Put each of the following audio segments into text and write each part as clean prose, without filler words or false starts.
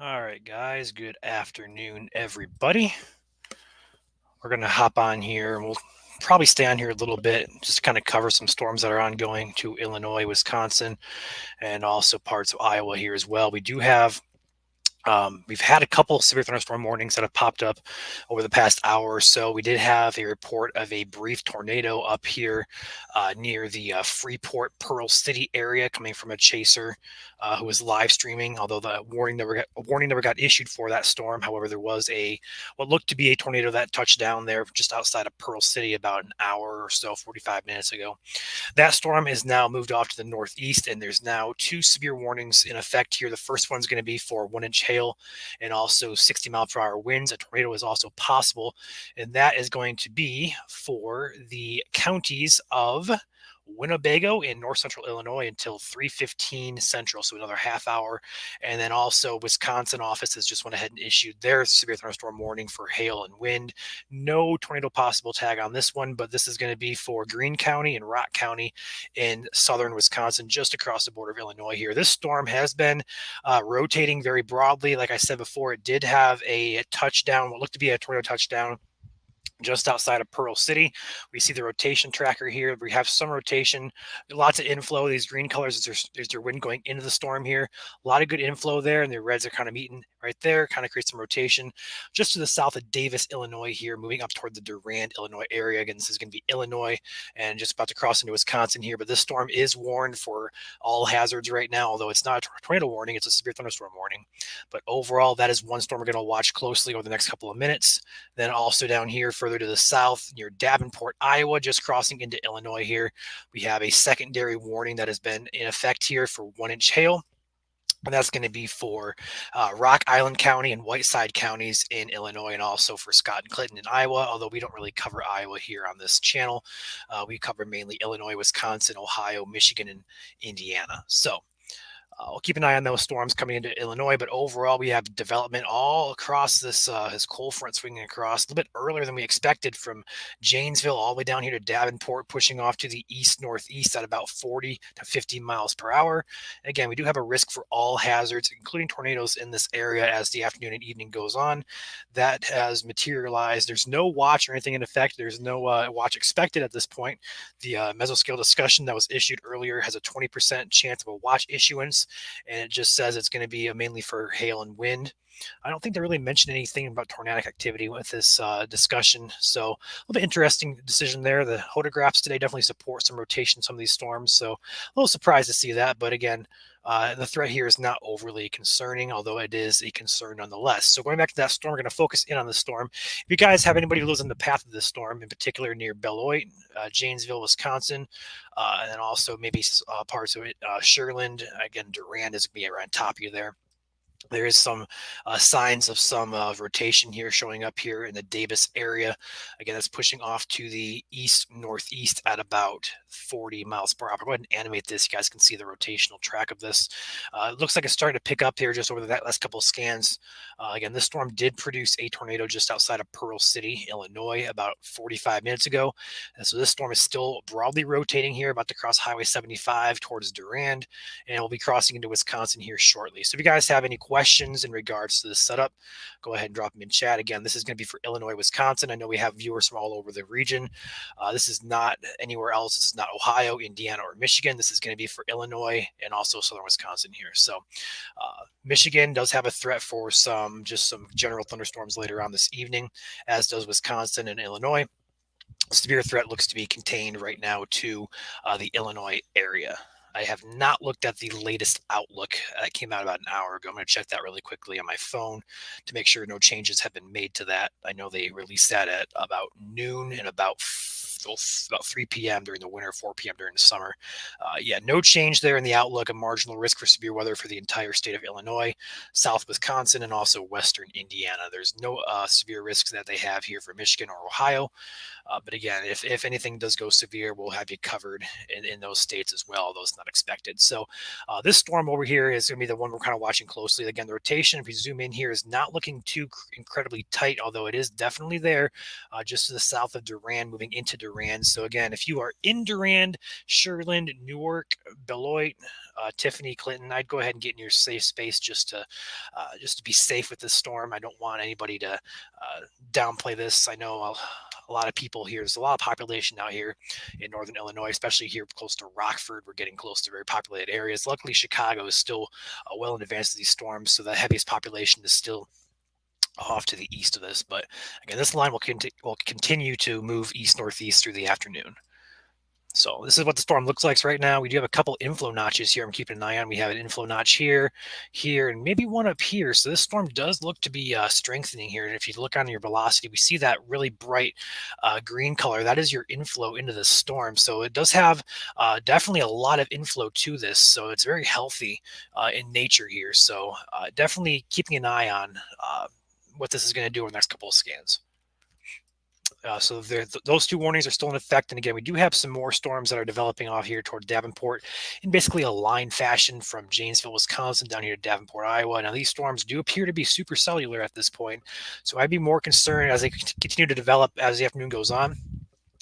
All right, guys. Good afternoon, everybody. We're going to hop on here and we'll probably stay on here a little bit, just kind of cover some storms that are ongoing to Illinois, Wisconsin, and also parts of Iowa here as well. We've had a couple severe thunderstorm warnings that have popped up over the past hour or so. We did have a report of a brief tornado up here near the Freeport Pearl City area coming from a chaser who was live streaming. Although the warning never got issued for that storm. However, there was a what looked to be a tornado that touched down there just outside of Pearl City about an hour or so, 45 minutes ago. That storm is now moved off to the northeast, and there's now two severe warnings in effect here. The first one's going to be for 1 inch hail and also 60-mile-per-hour winds. A tornado is also possible, and that is going to be for the counties of Winnebago in north central Illinois until 3:15 Central, so another half hour. And then also Wisconsin office has just went ahead and issued their severe thunderstorm warning for hail and wind. No tornado possible tag on this one, but this is going to be for Greene County and Rock County in southern Wisconsin, just across the border of Illinois here. This storm has been rotating very broadly. Like I said before, it did have a touchdown, what looked to be a tornado touchdown just outside of Pearl City. We see the rotation tracker here. We have some rotation, lots of inflow. These green colors is their wind going into the storm here. A lot of good inflow there, and the reds are kind of meeting right there, kind of creates some rotation. Just to the south of Davis, Illinois here, moving up toward the Durand, Illinois area. Again, this is going to be Illinois and just about to cross into Wisconsin here, but this storm is warned for all hazards right now, although it's not a tornado warning, it's a severe thunderstorm warning. But overall, that is one storm we're going to watch closely over the next couple of minutes. Then also down here further to the south near Davenport, Iowa, just crossing into Illinois here, we have a secondary warning that has been in effect here for 1 inch hail. And that's going to be for Rock Island County and Whiteside counties in Illinois, and also for Scott and Clinton in Iowa, although we don't really cover Iowa here on this channel. We cover mainly Illinois, Wisconsin, Ohio, Michigan, and Indiana. So we'll keep an eye on those storms coming into Illinois, but overall, we have development all across this cold front swinging across a little bit earlier than we expected from Janesville all the way down here to Davenport, pushing off to the east northeast at about 40 to 50 miles per hour. Again, we do have a risk for all hazards, including tornadoes in this area as the afternoon and evening goes on. That has materialized. There's no watch or anything in effect. There's no watch expected at this point. The mesoscale discussion that was issued earlier has a 20% chance of a watch issuance, and it just says it's going to be mainly for hail and wind. I don't think they really mentioned anything about tornadic activity with this discussion. So a little bit interesting decision there. The photographs today definitely support some rotation, some of these storms. So a little surprised to see that. But again, the threat here is not overly concerning, although it is a concern nonetheless. So going back to that storm, we're going to focus in on the storm. If you guys have anybody who lives in the path of this storm, in particular near Beloit, Janesville, Wisconsin, and then also maybe parts of it, Sherland, again, Durand is going to be right on top of you there. There is some signs of some rotation here showing up here in the Davis area. Again, that's pushing off to the east northeast at about 40 miles per hour. Go ahead and animate this. You guys can see the rotational track of this. It looks like it's starting to pick up here just over the last couple of scans. Again, this storm did produce a tornado just outside of Pearl City, Illinois, about 45 minutes ago. And so this storm is still broadly rotating here, about to cross Highway 75 towards Durand, and we'll be crossing into Wisconsin here shortly. So if you guys have any questions in regards to the setup, go ahead and drop them in chat. Again, this is going to be for Illinois, Wisconsin. I know we have viewers from all over the region. This is not anywhere else. This is not Ohio, Indiana, or Michigan. This is going to be for Illinois and also southern Wisconsin here. So Michigan does have a threat for some general thunderstorms later on this evening, as does Wisconsin and Illinois. Severe threat looks to be contained right now to the Illinois area. I have not looked at the latest outlook that came out about an hour ago. I'm going to check that really quickly on my phone to make sure no changes have been made to that. I know they released that at about noon and about 3 p.m. during the winter, 4 p.m. during the summer. Yeah, no change there in the outlook. A marginal risk for severe weather for the entire state of Illinois, South Wisconsin, and also Western Indiana. There's no severe risks that they have here for Michigan or Ohio. But again, if anything does go severe, we'll have you covered in those states as well, those not expected. So this storm over here is going to be the one we're kind of watching closely. Again, the rotation, if we zoom in here, is not looking too incredibly tight, although it is definitely there just to the south of Durand, moving into Durand Durand. So again, if you are in Durand, Sherland, Newark, Beloit, Tiffany, Clinton, I'd go ahead and get in your safe space just to be safe with this storm. I don't want anybody to downplay this. I know a lot of people here. There's a lot of population out here in northern Illinois, especially here close to Rockford. We're getting close to very populated areas. Luckily, Chicago is still well in advance of these storms, so the heaviest population is still off to the east of this. But again, this line will continue to move east northeast through the afternoon. So this is what the storm looks like right now. We do have a couple inflow notches here I'm keeping an eye on. We have an inflow notch here, and maybe one up here. So this storm does look to be strengthening here. And if you look on your velocity, we see that really bright green color. That is your inflow into the storm. So it does have definitely a lot of inflow to this. So it's very healthy in nature here. So definitely keeping an eye on what this is going to do in the next couple of scans. So those two warnings are still in effect. And again, we do have some more storms that are developing off here toward Davenport in basically a line fashion from Janesville, Wisconsin down here to Davenport, Iowa. Now, these storms do appear to be supercellular at this point. So I'd be more concerned as they continue to develop as the afternoon goes on.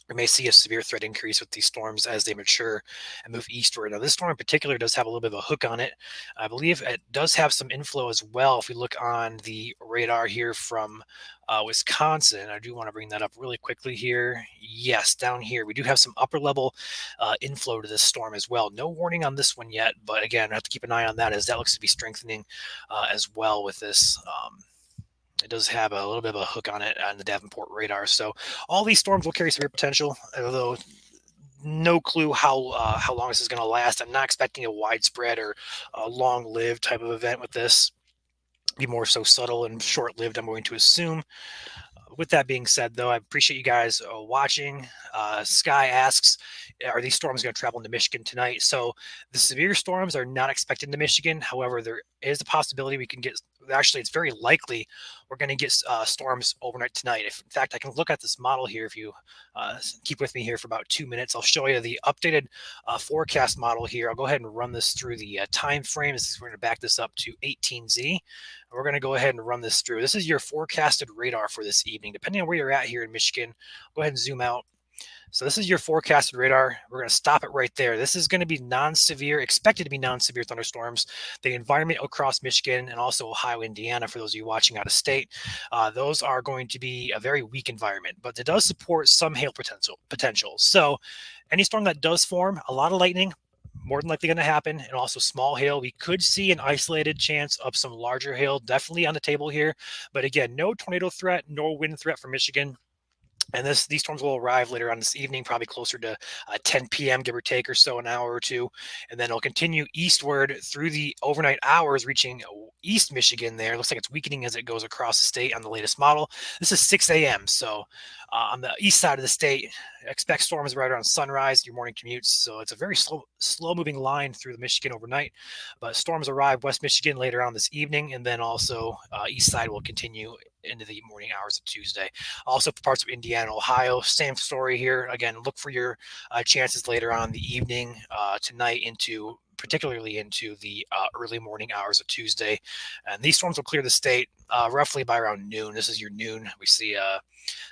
We may see a severe threat increase with these storms as they mature and move eastward. Now, this storm in particular does have a little bit of a hook on it. I believe it does have some inflow as well. If we look on the radar here from Wisconsin, I do want to bring that up really quickly here. Yes, down here, we do have some upper level inflow to this storm as well. No warning on this one yet, but again, I have to keep an eye on that as that looks to be strengthening as well with this. It does have a little bit of a hook on it on the Davenport radar. So all these storms will carry severe potential, although no clue how long this is going to last. I'm not expecting a widespread or a long-lived type of event with this. Be more so subtle and short-lived, I'm going to assume. With that being said, though, I appreciate you guys watching. Sky asks, are these storms going to travel into Michigan tonight? So the severe storms are not expected into Michigan. However, there is a possibility we can get, actually, it's very likely we're going to get storms overnight tonight. If, in fact, I can look at this model here. If you keep with me here for about 2 minutes, I'll show you the updated forecast model here. I'll go ahead and run this through the time frame. We're going to back this up to 18Z. We're going to go ahead and run this through. This is your forecasted radar for this evening. Depending on where you're at here in Michigan, go ahead and zoom out. So this is your forecasted radar. We're going to stop it right there. This is going to be non-severe, expected to be non-severe thunderstorms. The environment across Michigan and also Ohio, Indiana, for those of you watching out of state, those are going to be a very weak environment, but it does support some hail potential. So any storm that does form, a lot of lightning, more than likely going to happen, and also small hail. We could see an isolated chance of some larger hail definitely on the table here. But again, no tornado threat, no wind threat for Michigan. And these storms will arrive later on this evening, probably closer to 10 p.m., give or take, or so, an hour or two. And then it'll continue eastward through the overnight hours, reaching East Michigan there. It looks like it's weakening as it goes across the state on the latest model. This is 6 a.m. So on the east side of the state, expect storms right around sunrise, your morning commutes. So it's a very slow moving line through the Michigan overnight. But storms arrive West Michigan later on this evening, and then also east side will continue into the morning hours of Tuesday. Also, parts of Indiana and Ohio, same story here. Again, look for your chances later on in the evening tonight particularly into the early morning hours of Tuesday. And these storms will clear the state roughly by around noon. This is your noon. We see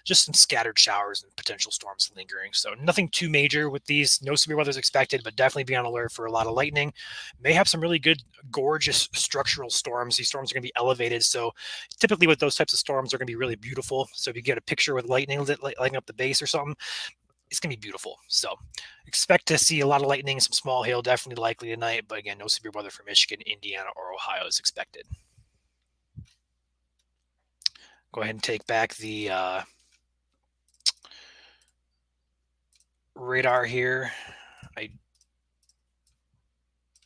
just some scattered showers and potential storms lingering. So nothing too major with these. No severe weather is expected, but definitely be on alert for a lot of lightning. May have some really good, gorgeous structural storms. These storms are going to be elevated. So typically with those types of storms, they're going to be really beautiful. So if you get a picture with lightning lighting up the base or something, it's going to be beautiful. So expect to see a lot of lightning, some small hail, definitely likely tonight. But again, no severe weather for Michigan, Indiana, or Ohio is expected. Go ahead and take back the radar here.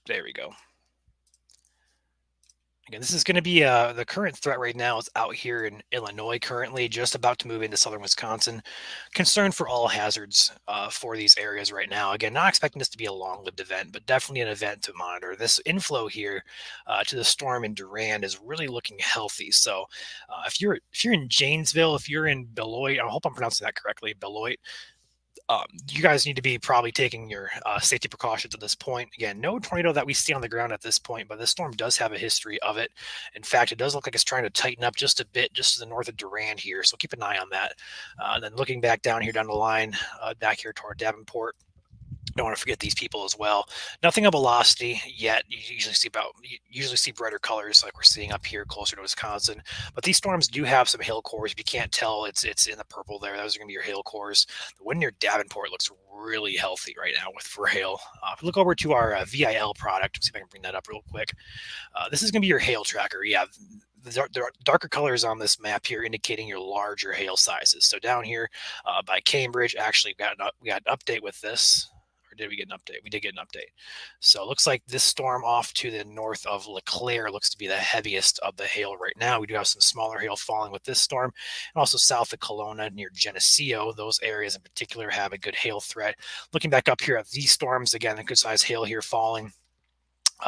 There we go. Again, this is going to be the current threat right now is out here in Illinois currently, just about to move into southern Wisconsin. Concern for all hazards for these areas right now. Again, not expecting this to be a long-lived event, but definitely an event to monitor. This inflow here to the storm in Durand is really looking healthy. So if you're in Janesville, if you're in Beloit, I hope I'm pronouncing that correctly, Beloit, You guys need to be probably taking your safety precautions at this point. Again, no tornado that we see on the ground at this point, but this storm does have a history of it. In fact, it does look like it's trying to tighten up just a bit, just to the north of Durand here. So keep an eye on that. And then looking back down here down the line, back here toward Davenport, don't want to forget these people as well. Nothing of velocity yet. You usually see brighter colors like we're seeing up here closer to Wisconsin. But these storms do have some hail cores. If you can't tell, it's in the purple there. Those are going to be your hail cores. The one near Davenport looks really healthy right now with for hail. If you look over to our VIL product, let's see if I can bring that up real quick. This is going to be your hail tracker. Yeah, the darker colors on this map here indicating your larger hail sizes. So down here by Cambridge, actually we got an update with this. Or did we get an update? We did get an update. So it looks like this storm off to the north of LeClaire looks to be the heaviest of the hail right now. We do have some smaller hail falling with this storm. And also south of Kelowna near Geneseo, those areas in particular have a good hail threat. Looking back up here at these storms, again, a good size hail here falling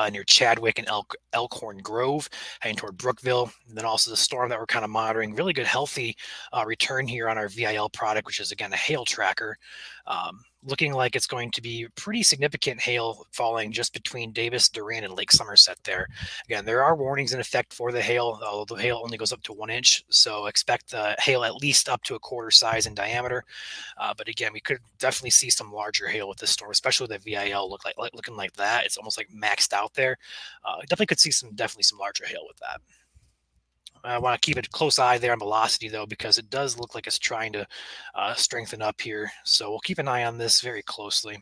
near Chadwick and Elkhorn Grove, heading toward Brookville. And then also the storm that we're kind of monitoring. Really good, healthy return here on our VIL product, which is again a hail tracker. Looking like it's going to be pretty significant hail falling just between Davis, Durand, and Lake Somerset there. Again, there are warnings in effect for the hail, although the hail only goes up to 1 inch. So expect the hail at least up to a quarter size in diameter. But again, we could definitely see some larger hail with this storm, especially with the VIL looking like that. It's almost like maxed out there. Definitely could see definitely some larger hail with that. I want to keep a close eye there on velocity, though, because it does look like it's trying to strengthen up here. So we'll keep an eye on this very closely.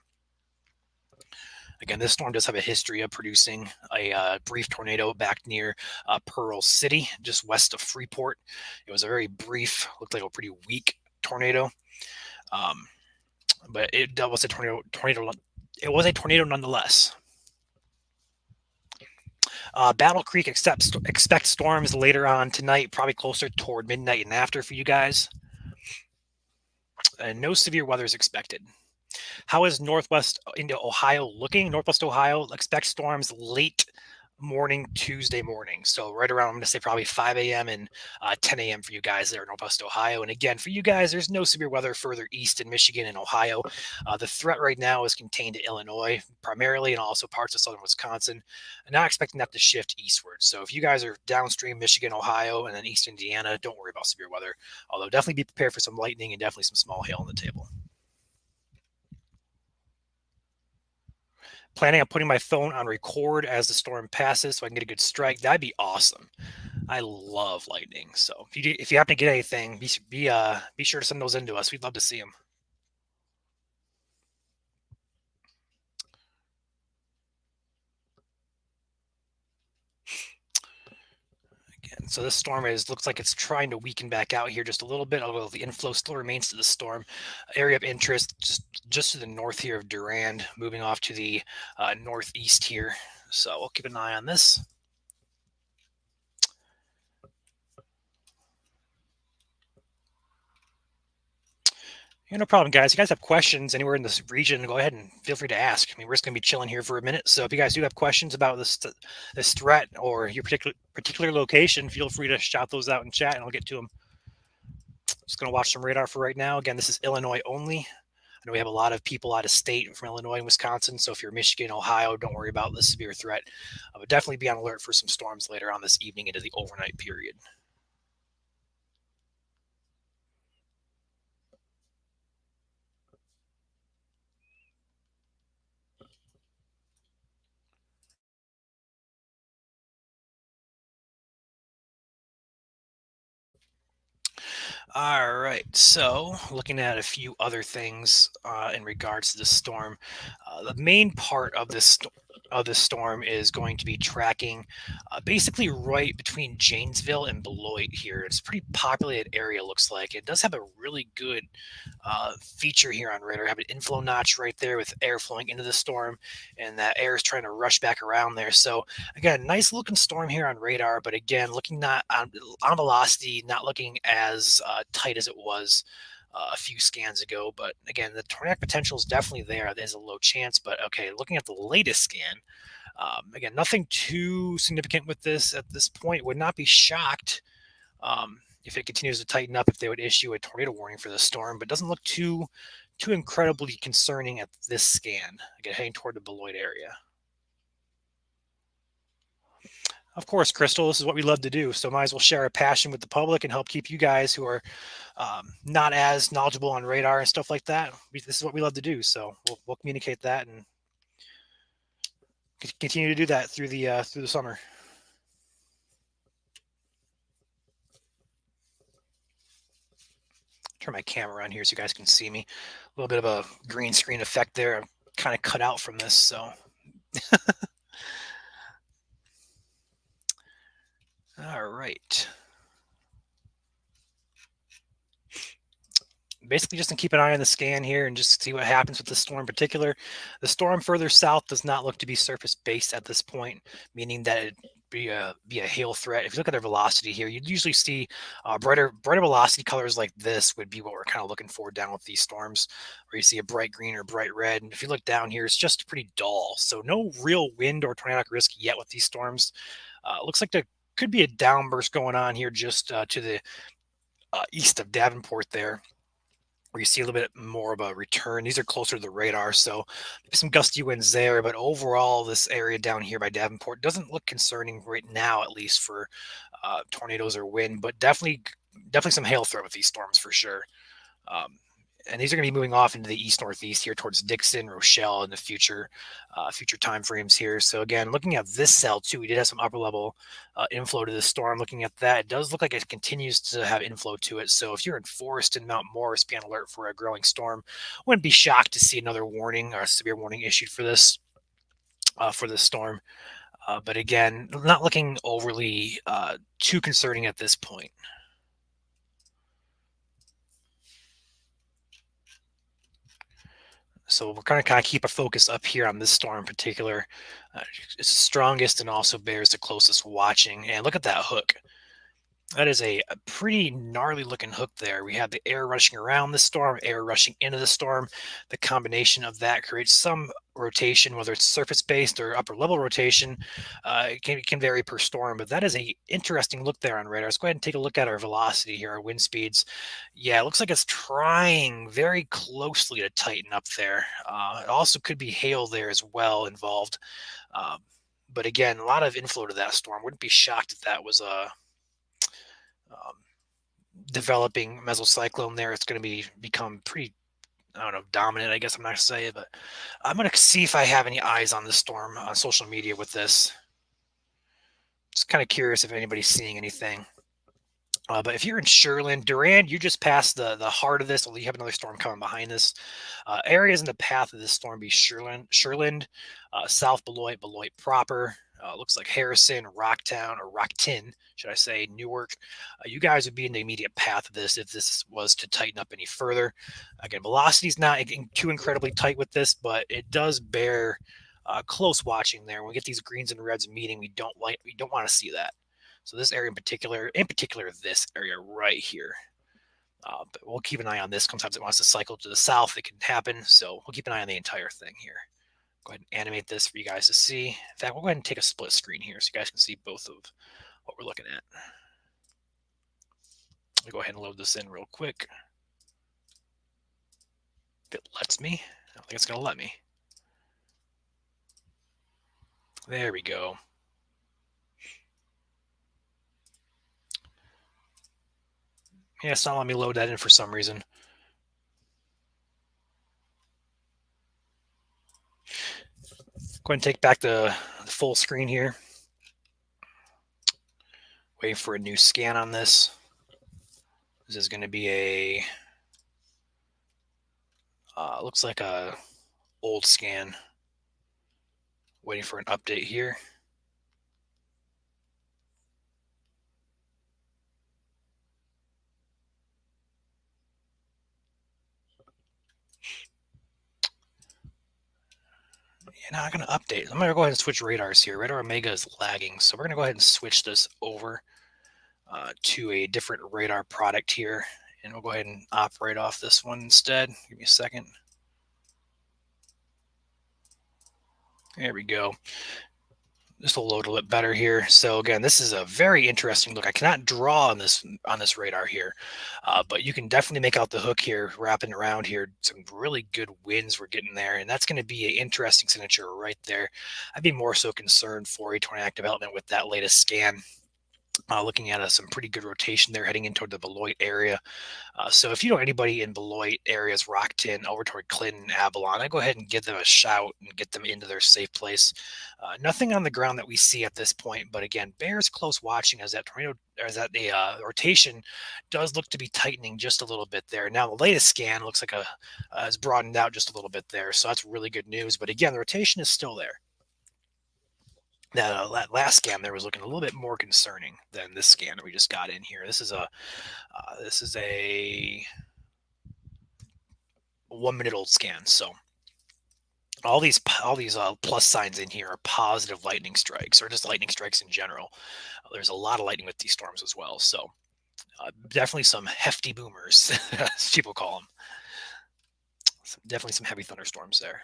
Again, this storm does have a history of producing a brief tornado back near Pearl City, just west of Freeport. It was a very brief, looked like a pretty weak tornado, but it was a tornado. It was a tornado nonetheless. Battle Creek expect storms later on tonight, probably closer toward midnight and after for you guys. And no severe weather is expected. How is Northwest into Ohio looking? Northwest Ohio expect storms late morning Tuesday morning. So right around, I'm going to say probably 5 a.m. and 10 a.m. for you guys there in Northwest Ohio. And again, for you guys, there's no severe weather further east in Michigan and Ohio. The threat right now is contained to Illinois primarily and also parts of southern Wisconsin. I'm not expecting that to shift eastward. So if you guys are downstream Michigan, Ohio, and then east Indiana, don't worry about severe weather. Although definitely be prepared for some lightning and definitely some small hail on the table. Planning on putting my phone on record as the storm passes so I can get a good strike. That'd be awesome. I love lightning. So if you happen to get anything, be sure to send those in to us. We'd love to see them. Again, so this storm looks like it's trying to weaken back out here just a little bit, although the inflow still remains to the storm. Area of interest just to the north here of Durand, moving off to the northeast here. So we'll keep an eye on this. Yeah, no problem, guys. If you guys have questions anywhere in this region, go ahead and feel free to ask. I mean, we're just going to be chilling here for a minute. So if you guys do have questions about this threat or your particular location, feel free to shout those out in chat and I'll get to them. Just going to watch some radar for right now. Again, this is Illinois only. I know we have a lot of people out of state from Illinois and Wisconsin. So if you're Michigan, Ohio, don't worry about the severe threat. But definitely be on alert for some storms later on this evening into the overnight period. All right. So, looking at a few other things in regards to the storm, the main part of this storm is going to be tracking basically right between Janesville and Beloit here. It's a pretty populated area, looks like. It does have a really good feature here on radar. Have an inflow notch right there with air flowing into the storm, and that air is trying to rush back around there. So again, nice looking storm here on radar, but again, looking not on velocity, not looking as tight as it was a few scans ago. But again, the tornadic potential is definitely there. There's a low chance, but okay, looking at the latest scan, again, nothing too significant with this at this point. Would not be shocked if it continues to tighten up if they would issue a tornado warning for the storm, but doesn't look too too incredibly concerning at this scan. Again, heading toward the Beloit area. Of course, Crystal, this is what we love to do. So might as well share our passion with the public and help keep you guys who are not as knowledgeable on radar and stuff like that. This is what we love to do. So we'll communicate that and continue to do that through the summer. Turn my camera on here so you guys can see me. A little bit of a green screen effect there. I'm kind of cut out from this, so. All right. Basically, just to keep an eye on the scan here and just see what happens with the storm in particular. The storm further south does not look to be surface based at this point, meaning that it be a hail threat. If you look at their velocity here, you'd usually see brighter velocity colors like this would be what we're kind of looking for down with these storms, where you see a bright green or bright red. And if you look down here, it's just pretty dull. So no real wind or tornadic risk yet with these storms. Looks like there could be a downburst going on here just to the east of Davenport there, where you see a little bit more of a return. These are closer to the radar, so some gusty winds there. But overall, this area down here by Davenport doesn't look concerning right now, at least for tornadoes or wind. But definitely some hail threat with these storms for sure. And these are going to be moving off into the east-northeast here towards Dixon, Rochelle in the future time frames here. So again, looking at this cell too, we did have some upper level inflow to the storm. Looking at that, it does look like it continues to have inflow to it. So if you're in Forest and Mount Morris, be on alert for a growing storm. Wouldn't be shocked to see another warning or a severe warning issued for this storm. But again, not looking overly too concerning at this point. So we're going to kind of keep a focus up here on this storm in particular. It's strongest and also bears the closest watching. And look at that hook. That is a pretty gnarly looking hook there. We have the air rushing around the storm, air rushing into the storm. The combination of that creates some rotation, whether it's surface based or upper level rotation. It can vary per storm, but that is a interesting look there on radar. Let's go ahead and take a look at our velocity here, our wind speeds. Yeah, it looks like it's trying very closely to tighten up there. It also could be hail there as well involved. But again, a lot of inflow to that storm. Wouldn't be shocked if that was a developing mesocyclone there. It's going to become pretty, I don't know, dominant, I guess I'm not going to say it, but I'm going to see if I have any eyes on this storm on social media with this. Just kind of curious if anybody's seeing anything. But if you're in Sherland, Durand, you just passed the heart of this. Although you have another storm coming behind this. Areas in the path of this storm be Sherland, South Beloit, Beloit proper. Looks like Harrison, Rocktown, or Rockton, should I say, Newark. You guys would be in the immediate path of this if this was to tighten up any further. Again, velocity is not too incredibly tight with this, but it does bear close watching there. When we get these greens and reds meeting, we don't want to see that. So this area in particular this area right here. But we'll keep an eye on this. Sometimes it wants to cycle to the south. It can happen. So we'll keep an eye on the entire thing here. Go ahead and animate this for you guys to see. In fact, we'll go ahead and take a split screen here so you guys can see both of what we're looking at. I'll go ahead and load this in real quick. If it lets me. I don't think it's going to let me. There we go. Yeah, it's not letting me load that in for some reason. Go ahead and take back the full screen here. Waiting for a new scan on this. This is going to be a looks like a old scan. Waiting for an update here. Yeah, now I'm going to update. I'm going to go ahead and switch radars here. Radar Omega is lagging, so we're going to go ahead and switch this over to a different radar product here, and we'll go ahead and operate off this one instead. Give me a second. There we go. This will load a little bit better here. So again, this is a very interesting look. I cannot draw on this radar here, but you can definitely make out the hook here wrapping around here. Some really good winds we're getting there, and that's going to be an interesting signature right there. I'd be more so concerned for a tornadic development with that latest scan. Looking at some pretty good rotation there heading in toward the Beloit area. So if you know anybody in Beloit areas, Rockton, over toward Clinton, Avalon, I go ahead and give them a shout and get them into their safe place. Nothing on the ground that we see at this point, but again, bears close watching as that tornado, or as that the rotation does look to be tightening just a little bit there. Now the latest scan looks like has broadened out just a little bit there, so that's really good news. But again, the rotation is still there. That last scan there was looking a little bit more concerning than this scan that we just got in here. This is a 1 minute old scan. So all these plus signs in here are positive lightning strikes or just lightning strikes in general. There's a lot of lightning with these storms as well. So definitely some hefty boomers, as people call them. Definitely some heavy thunderstorms there.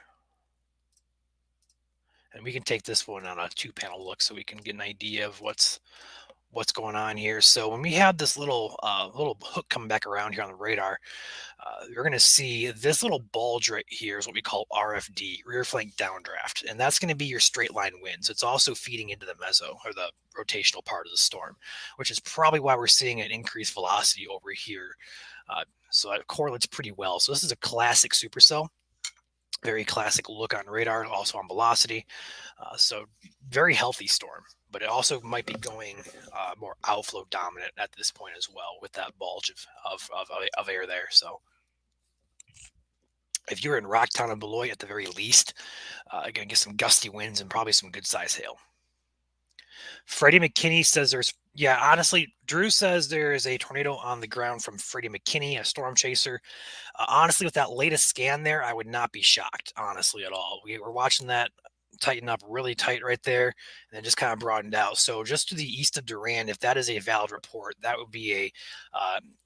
And we can take this one on a 2 panel look so we can get an idea of what's going on here. So when we have this little hook coming back around here on the radar, you're going to see this little bulge right here is what we call RFD, rear flank downdraft, and that's going to be your straight line winds. It's also feeding into the meso or the rotational part of the storm, which is probably why we're seeing an increased velocity over here. So it correlates pretty well. So this is a classic supercell. Very classic look on radar, also on velocity. So very healthy storm, but it also might be going more outflow dominant at this point as well with that bulge of air there. So if you're in Rocktown and Beloit at the very least, going to get some gusty winds and probably some good size hail. Freddie McKinney says honestly, Drew says there is a tornado on the ground from Freddie McKinney, a storm chaser. Honestly, with that latest scan there, I would not be shocked, honestly, at all. We were watching that tighten up really tight right there and then just kind of broadened out. So just to the east of Durand, if that is a valid report, that would be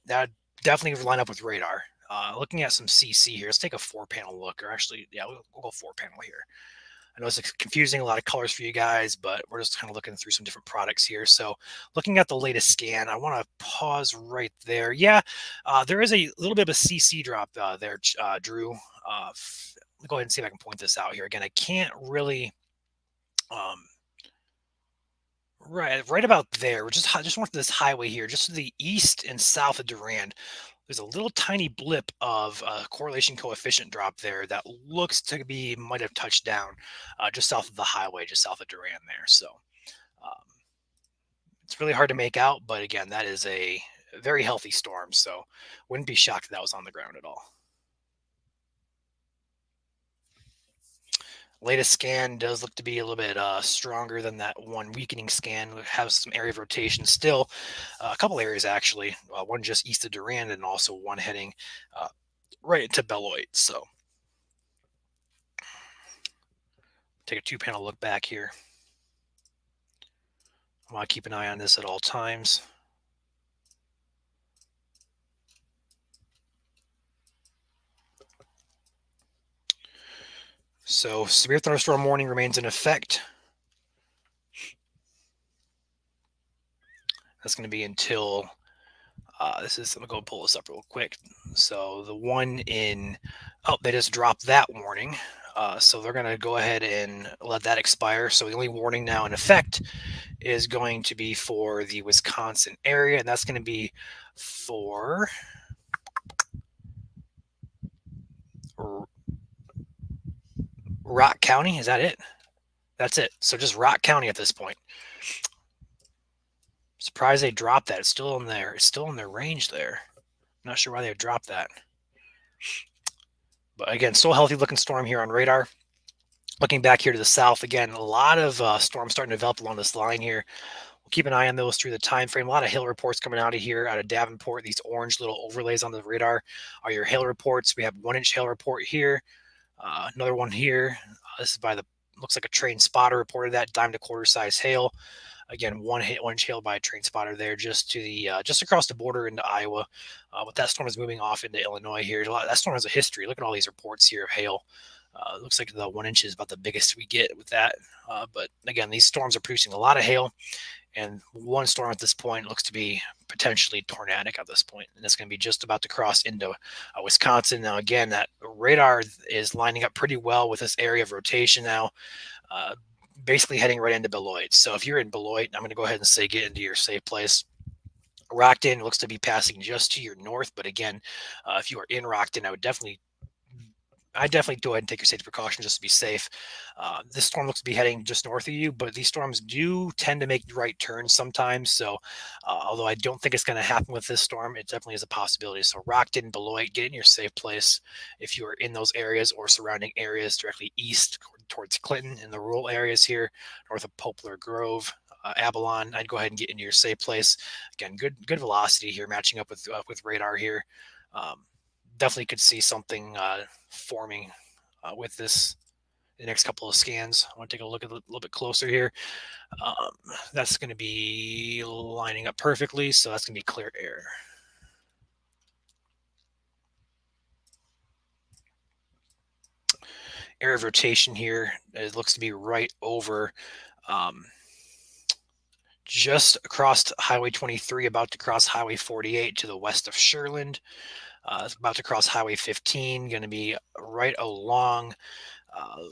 that would definitely line up with radar. Looking at some CC here, let's take a 4 panel look, or actually, yeah, we'll go 4 panel here. I know it's confusing, a lot of colors for you guys, but we're just kind of looking through some different products here. So looking at the latest scan, I want to pause right there. Yeah, there is a little bit of a CC drop there, Drew. Let me go ahead and see if I can point this out here. Again, I can't really, right about there. We're just north of this highway here, just to the east and south of Durand. There's a little tiny blip of correlation coefficient drop there that looks to be might have touched down just south of the highway, just south of Durand there. So um, it's really hard to make out, but again, that is a very healthy storm. So wouldn't be shocked if that was on the ground at all. Latest scan does look to be a little bit stronger than that one weakening scan. We have some area of rotation still, a couple areas actually, one just east of Durand and also one heading right into Beloit. So take a 2 panel look back here. I want to keep an eye on this at all times. So severe thunderstorm warning remains in effect. That's going to be until I'm gonna go pull this up real quick. So the one they just dropped that warning. So they're going to go ahead and let that expire. So the only warning now in effect is going to be for the Wisconsin area, and that's going to be for Rock County. Is that it? That's it. So just Rock County at this point. Surprised they dropped that. It's still in there. It's still in their range there. Not sure why they dropped that. But again, still a healthy looking storm here on radar. Looking back here to the south, again, a lot of storms starting to develop along this line here. We'll keep an eye on those through the time frame. A lot of hail reports coming out of here, out of Davenport. These orange little overlays on the radar are your hail reports. We have 1-inch hail report here. Another one here. This is looks like a train spotter reported that dime to quarter size hail. Again, 1-inch hail by a train spotter there, just to the just across the border into Iowa. But that storm is moving off into Illinois here. That storm has a history. Look at all these reports here of hail. Looks like the 1 inch is about the biggest we get with that. But again, these storms are producing a lot of hail, and one storm at this point looks to be potentially tornadic at this point, and it's going to be just about to cross into Wisconsin. Now, again, that radar is lining up pretty well with this area of rotation now, uh, basically heading right into Beloit. So if you're in Beloit, I'm going to go ahead and say get into your safe place. Rockton looks to be passing just to your north, but again, if you are in Rockton, I definitely go ahead and take your safety precautions just to be safe. This storm looks to be heading just north of you, but these storms do tend to make right turns sometimes. So, although I don't think it's going to happen with this storm, it definitely is a possibility. So, Rockton, Beloit, get in your safe place if you are in those areas or surrounding areas directly east towards Clinton in the rural areas here, north of Poplar Grove. Avalon, I'd go ahead and get into your safe place. Again, good velocity here, matching up with radar here. Definitely could see something forming with this the next couple of scans. I want to take a look at a little bit closer here. Um, that's going to be lining up perfectly, so that's going to be clear air. Area of rotation here, it looks to be right over just across Highway 23, about to cross Highway 48 to the west of Sherland. It's about to cross Highway 15, going to be right along.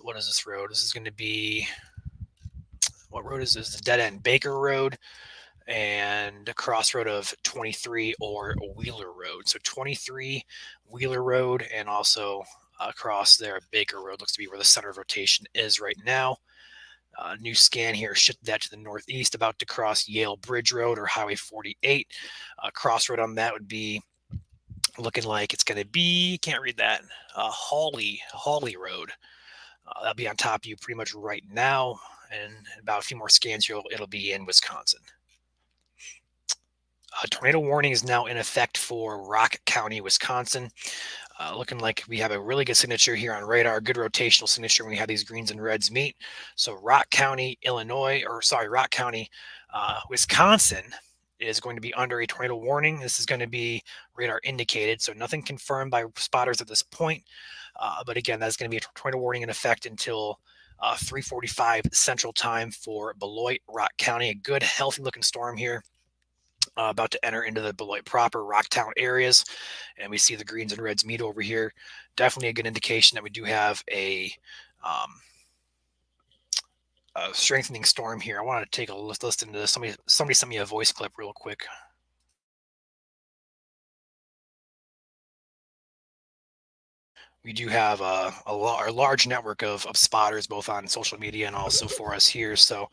What is this road? This is going to be, what road is this? The dead end Baker Road and a crossroad of 23 or Wheeler Road. So 23 Wheeler Road and also across there Baker Road looks to be where the center of rotation is right now. New scan here shifted that to the northeast, about to cross Yale Bridge Road or Highway 48. Crossroad on that would be looking like it's going to be, can't read that, Hawley Road. That'll be on top of you pretty much right now, and in about a few more scans here, it'll be in Wisconsin. Tornado warning is now in effect for Rock County, Wisconsin. Looking like we have a really good signature here on radar, good rotational signature when we have these greens and reds meet. So Rock County, Rock County, Wisconsin is going to be under a tornado warning. This is going to be radar indicated, so nothing confirmed by spotters at this point. But again, that's going to be a tornado warning in effect until 3:45 Central Time for Beloit, Rock County. A good, healthy looking storm here. About to enter into the Beloit proper Rocktown areas, and we see the greens and reds meet over here. Definitely a good indication that we do have a strengthening storm here. I want to take a listen to this. Somebody sent me a voice clip real quick. We do have a large network of spotters, both on social media and also for us here. So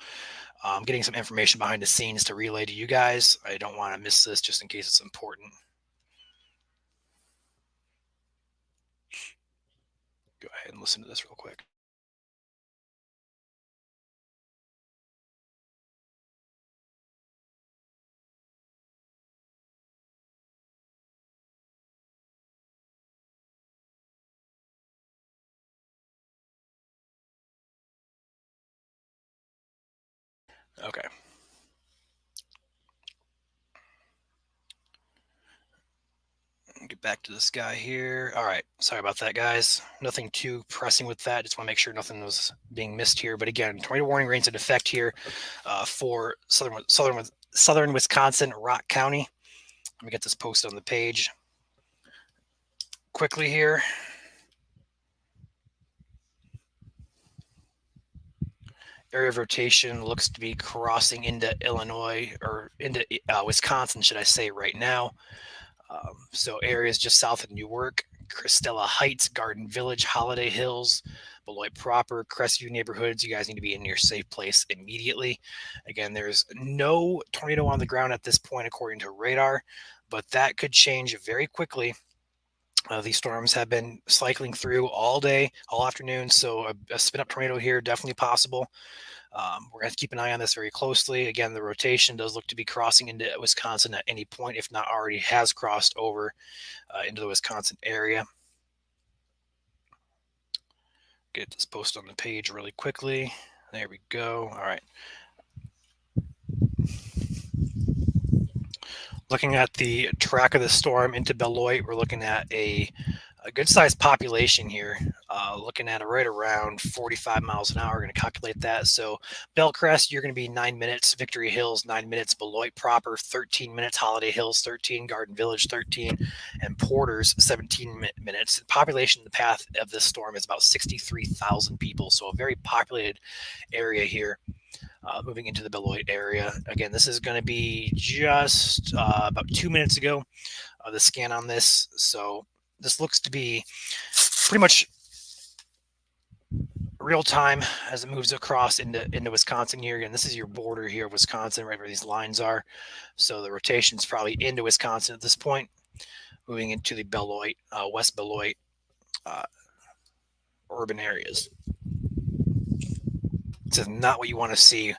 getting some information behind the scenes to relay to you guys. I don't want to miss this just in case it's important. Go ahead and listen to this real quick. Okay. Get back to this guy here. All right. Sorry about that, guys. Nothing too pressing with that. Just want to make sure nothing was being missed here. But again, tornado warning reigns in effect here for southern Wisconsin, Rock County. Let me get this posted on the page quickly here. Area of rotation looks to be crossing into Illinois or into Wisconsin, should I say, right now. So areas just south of Newark, Christella Heights, Garden Village, Holiday Hills, Beloit proper, Crestview neighborhoods. You guys need to be in your safe place immediately. Again, there's no tornado on the ground at this point, according to radar, but that could change very quickly. These storms have been cycling through all day, all afternoon, so a spin-up tornado here definitely possible. We're going to keep an eye on this very closely. Again, the rotation does look to be crossing into Wisconsin at any point, if not already has crossed over into the Wisconsin area. Get this posted on the page really quickly. There we go. All right. Looking at the track of the storm into Beloit, we're looking at a good-sized population here looking at it right around 45 miles an hour. We're going to calculate that. So Bellcrest, you're going to be 9 minutes. Victory Hills, 9 minutes. Beloit proper, 13 minutes. Holiday Hills, 13. Garden Village, 13. And Porter's, 17 minutes. The population, the path of this storm is about 63,000 people. So a very populated area here. Moving into the Beloit area. Again, this is going to be just about 2 minutes ago, the scan on this. So this looks to be pretty much real time as it moves across into Wisconsin here. Again, this is your border here of Wisconsin, right where these lines are. So the rotation's probably into Wisconsin at this point, moving into the Beloit, West Beloit urban areas. This is not what you want to see.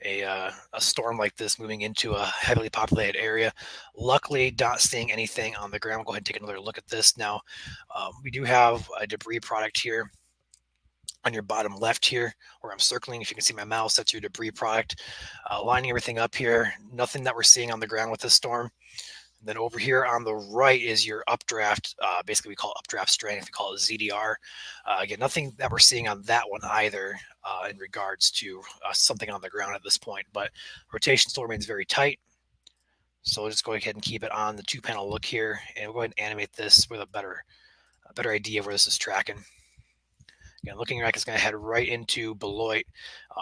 A storm like this moving into a heavily populated area. Luckily, not seeing anything on the ground. We'll go ahead and take another look at this now. We do have a debris product here on your bottom left here where I'm circling. If you can see my mouse, that's your debris product. Lining everything up here. Nothing that we're seeing on the ground with this storm. And then over here on the right is your updraft. Basically, we call it updraft strength. We call it ZDR. Again, nothing that we're seeing on that one either in regards to something on the ground at this point. But rotation still remains very tight. So we'll just go ahead and keep it on the 2-panel look here. And we'll go ahead and animate this with a better idea of where this is tracking. Again, looking like it's going to head right into Beloit.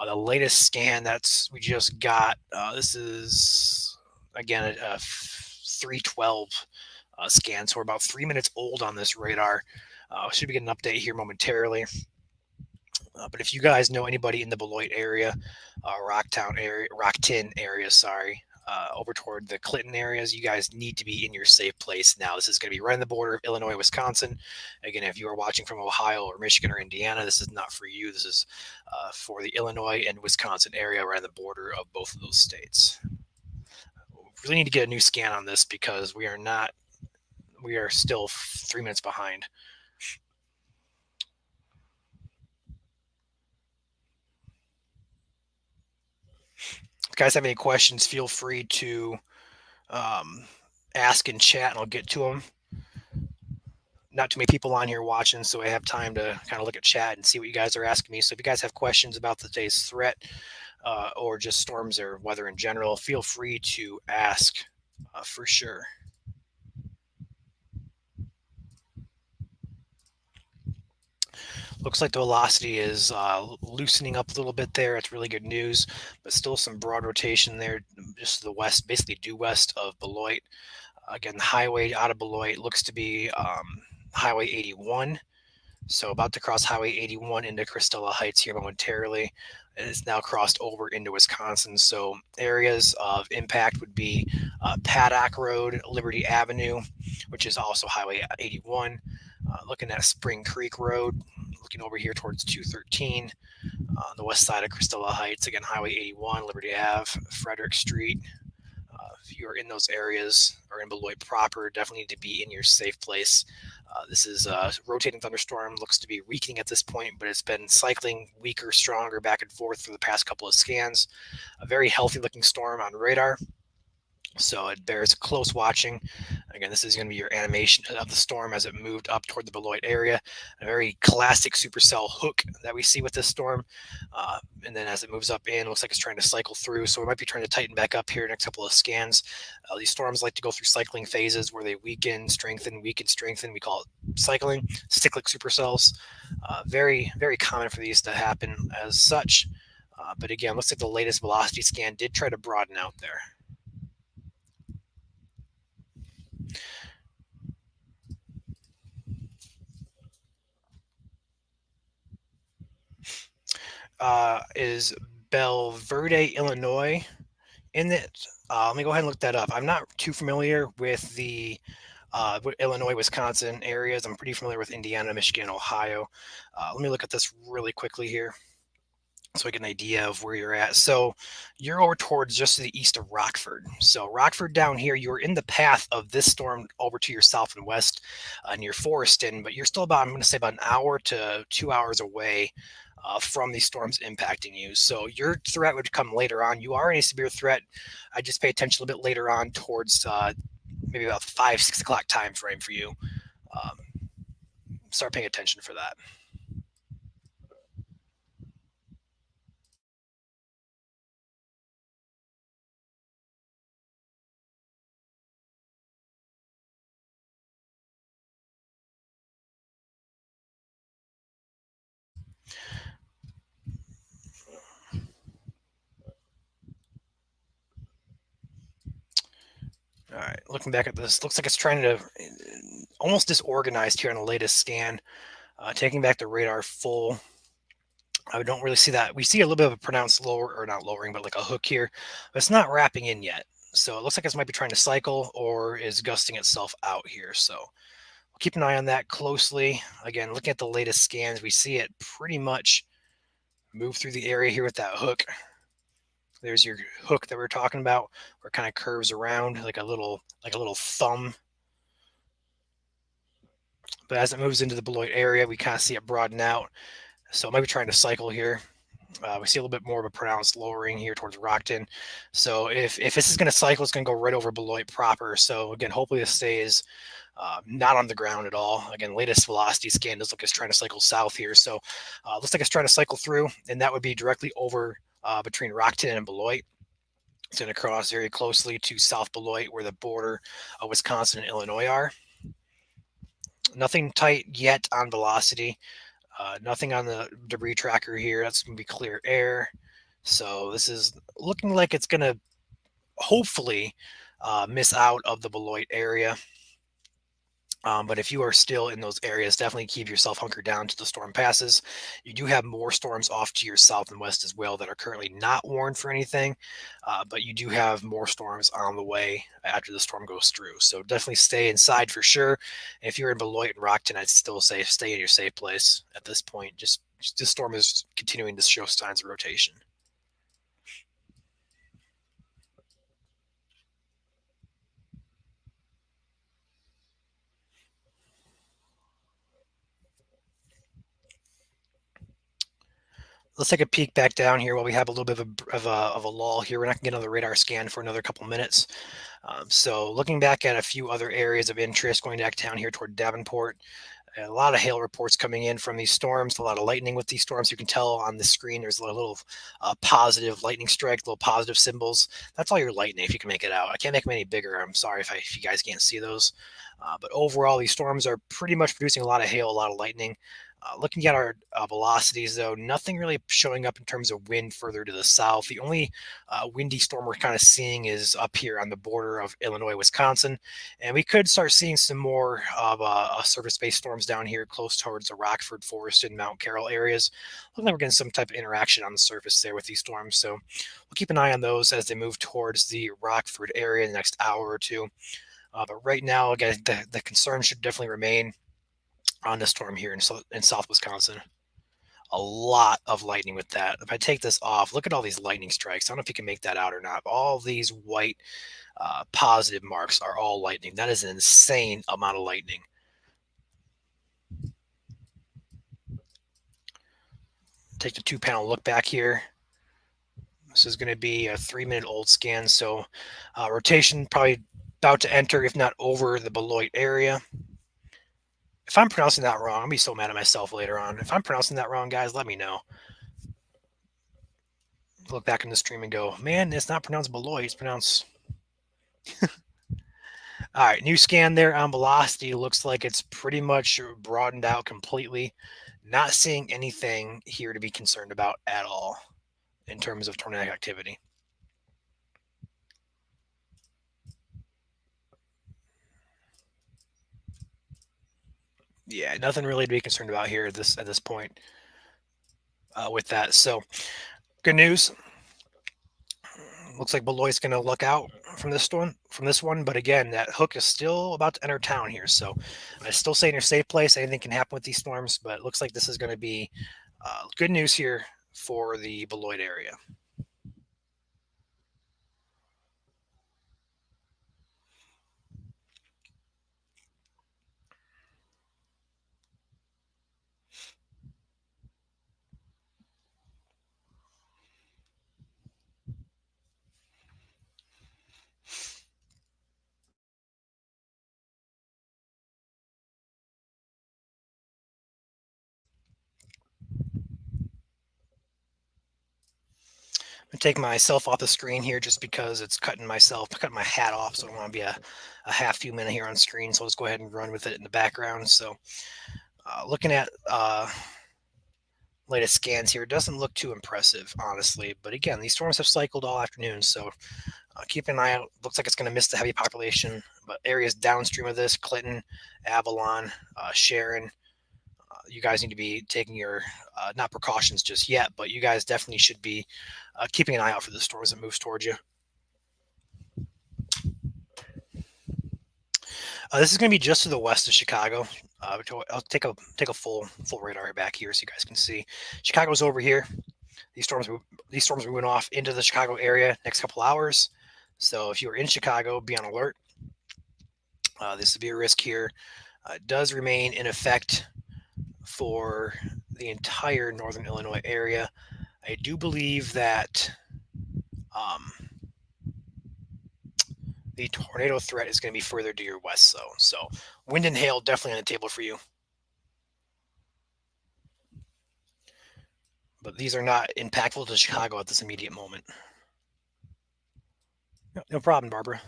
The latest scan we just got, this is, again, a 312 scan. So we're about 3 minutes old on this radar. Should be getting an update here momentarily. But if you guys know anybody in the Beloit area, Rockton area, over toward the Clinton areas, you guys need to be in your safe place now. This is going to be right on the border of Illinois, Wisconsin. Again, if you are watching from Ohio or Michigan or Indiana, this is not for you. This is for the Illinois and Wisconsin area right on the border of both of those states. We really need to get a new scan on this because we are still 3 minutes behind. If you guys have any questions, feel free to ask in chat and I'll get to them. Not too many people on here watching, so I have time to kind of look at chat and see what you guys are asking me. So if you guys have questions about today's threat or just storms or weather in general, feel free to ask for sure. Looks like the velocity is loosening up a little bit there. It's really good news, but still some broad rotation there just to the west, basically due west of Beloit. Again, the highway out of Beloit looks to be Highway 81. So about to cross Highway 81 into Cristela Heights here momentarily. It's now crossed over into Wisconsin. So areas of impact would be Paddock Road, Liberty Avenue, which is also Highway 81. Looking at Spring Creek Road, looking over here towards 213 on the west side of Cristela Heights. Again, Highway 81, Liberty Ave, Frederick Street. If you're in those areas or in Beloit proper, definitely need to be in your safe place. This is a rotating thunderstorm, looks to be weakening at this point, but it's been cycling weaker, stronger, back and forth for the past couple of scans. A very healthy looking storm on radar. So it bears close watching. Again, this is going to be your animation of the storm as it moved up toward the Beloit area. A very classic supercell hook that we see with this storm. And then as it moves up in, looks like it's trying to cycle through. So we might be trying to tighten back up here next couple of scans. These storms like to go through cycling phases where they weaken, strengthen, weaken, strengthen. We call it cycling, cyclic supercells. Very, very common for these to happen as such. But again, looks like the latest velocity scan did try to broaden out there. Is Belverde, Illinois in it? Let me go ahead and look that up. I'm not too familiar with the Illinois, Wisconsin areas. I'm pretty familiar with Indiana, Michigan, Ohio. Let me look at this really quickly here so I get an idea of where you're at. So you're over towards just to the east of Rockford. So Rockford down here, you're in the path of this storm over to your south and west near Forreston, but you're still about, I'm going to say about an hour to 2 hours away from these storms impacting you. So your threat would come later on. You are in a severe threat. I just pay attention a little bit later on towards maybe about 5-6 o'clock time frame for you. Start paying attention for that. All right, looking back at this, looks like it's trying to almost disorganized here on the latest scan. Taking back the radar full, I don't really see that. We see a little bit of a pronounced lower, or not lowering, but like a hook here, but it's not wrapping in yet. So it looks like it might be trying to cycle or is gusting itself out here. So we'll keep an eye on that closely. Again, looking at the latest scans, we see it pretty much move through the area here with that hook. There's your hook that we are talking about, where it kind of curves around like a little thumb. But as it moves into the Beloit area, we kind of see it broaden out. So it might be trying to cycle here. We see a little bit more of a pronounced lowering here towards Rockton. So if this is going to cycle, it's going to go right over Beloit proper. So again, hopefully this stays not on the ground at all. Again, latest velocity scan does look like it's trying to cycle south here. So looks like it's trying to cycle through, and that would be directly over between Rockton and Beloit. It's going to cross very closely to South Beloit, where the border of Wisconsin and Illinois are. Nothing tight yet on velocity. Nothing on the debris tracker here. That's going to be clear air. So this is looking like it's going to hopefully miss out of the Beloit area. But if you are still in those areas, definitely keep yourself hunkered down till the storm passes. You do have more storms off to your south and west as well that are currently not warned for anything, but you do have more storms on the way after the storm goes through. So definitely stay inside for sure. If you're in Beloit and Rockton, I'd still say stay in your safe place at this point. Just this storm is continuing to show signs of rotation. Let's take a peek back down here while we have a little bit of a lull here. We're not going to get another radar scan for another couple minutes. So looking back at a few other areas of interest, going back down here toward Davenport, a lot of hail reports coming in from these storms, a lot of lightning with these storms. You can tell on the screen there's a little positive lightning strike, little positive symbols. That's all your lightning if you can make it out. I can't make them any bigger. I'm sorry if you guys can't see those. But overall, these storms are pretty much producing a lot of hail, a lot of lightning. Looking at our velocities, though, nothing really showing up in terms of wind further to the south. The only windy storm we're kind of seeing is up here on the border of Illinois, Wisconsin. And we could start seeing some more of surface-based storms down here close towards the Rockford, Forest, and Mount Carroll areas. Looking like we're getting some type of interaction on the surface there with these storms. So we'll keep an eye on those as they move towards the Rockford area in the next hour or two. But right now, again, the concern should definitely remain on the storm here in South Wisconsin. A lot of lightning with that. If I take this off, look at all these lightning strikes. I don't know if you can make that out or not. All these white positive marks are all lightning. That is an insane amount of lightning. Take the 2-panel look back here. This is going to be a 3-minute old scan. So rotation probably about to enter, if not over the Beloit area. If I'm pronouncing that wrong, I'll be so mad at myself later on. If I'm pronouncing that wrong, guys, let me know. Look back in the stream and go, man, it's not pronounced Beloit, it's pronounced. All right, new scan there on velocity. Looks like it's pretty much broadened out completely. Not seeing anything here to be concerned about at all in terms of tornadic activity. Yeah, nothing really to be concerned about here at this point with that. So good news. Looks like Beloit's going to look out from this one. But again, that hook is still about to enter town here. So I still say in your safe place. Anything can happen with these storms, but it looks like this is going to be good news here for the Beloit area. I'm take myself off the screen here just because it's cutting my hat off. So I don't want to be a half few minute here on screen. So I'll just go ahead and run with it in the background. So looking at latest scans here. It doesn't look too impressive, honestly. But again, these storms have cycled all afternoon, so keep an eye out. Looks like it's going to miss the heavy population, but areas downstream of this, Clinton, Avalon, Sharon, you guys need to be taking your not precautions just yet, but you guys definitely should be keeping an eye out for the storm as it moves towards you. This is going to be just to the west of Chicago. I'll take a full radar back here so you guys can see. Chicago's over here. These storms are moving off into the Chicago area next couple hours. So if you are in Chicago, be on alert. The severe risk here does remain in effect for the entire northern Illinois area. I do believe that the tornado threat is going to be further to your west, though. So wind and hail definitely on the table for you. But these are not impactful to Chicago at this immediate moment. No problem, Barbara.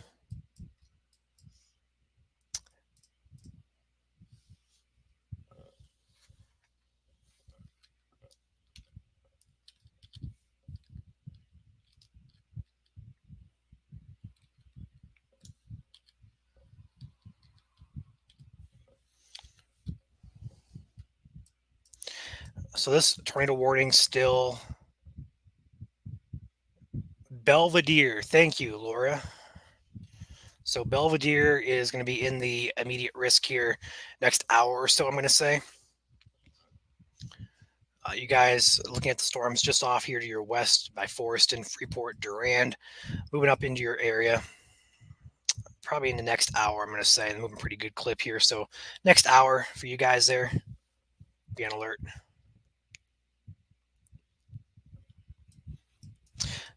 So this tornado warning still Belvedere. Thank you, Laura. So Belvedere is going to be in the immediate risk here next hour or so, I'm going to say. You guys looking at the storms just off here to your west by Forreston, Freeport, Durand, moving up into your area. Probably in the next hour, I'm going to say. I'm moving pretty good clip here. So next hour for you guys there, be on alert.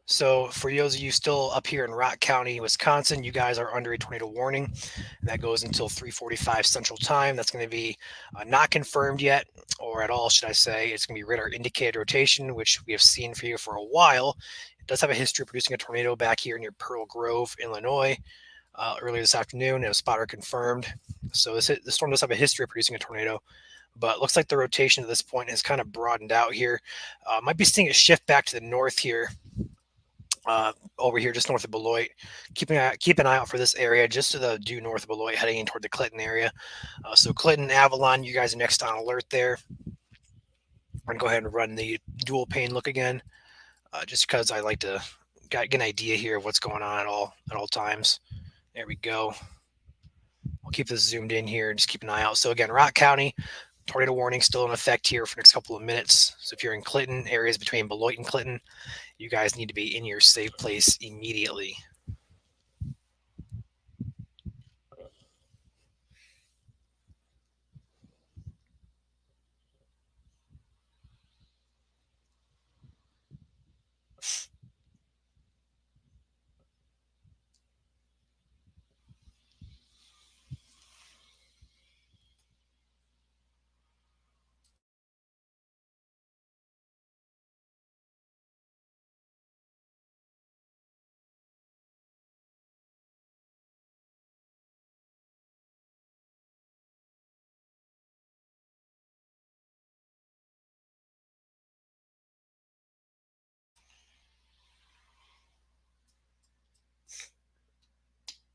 So for those of you still up here in Rock County, Wisconsin, you guys are under a tornado warning. And that goes until 3:45 Central Time. That's going to be not confirmed yet, or at all, should I say. It's going to be radar indicated rotation, which we have seen for you for a while. It does have a history of producing a tornado back here near Pearl Grove, Illinois, earlier this afternoon. It was spotter confirmed. So the storm does have a history of producing a tornado. But it looks like the rotation at this point has kind of broadened out here. Might be seeing a shift back to the north here. Over here just north of Beloit. Keep an eye out for this area just to the due north of Beloit, heading in toward the Clinton area. So Clinton, Avalon, you guys are next on alert there. I'm going to go ahead and run the dual pane look again, just because I like to get an idea here of what's going on at all times. There we go. I'll keep this zoomed in here and just keep an eye out. So again, Rock County, tornado warning still in effect here for the next couple of minutes. So if you're in Clinton, areas between Beloit and Clinton, you guys need to be in your safe place immediately.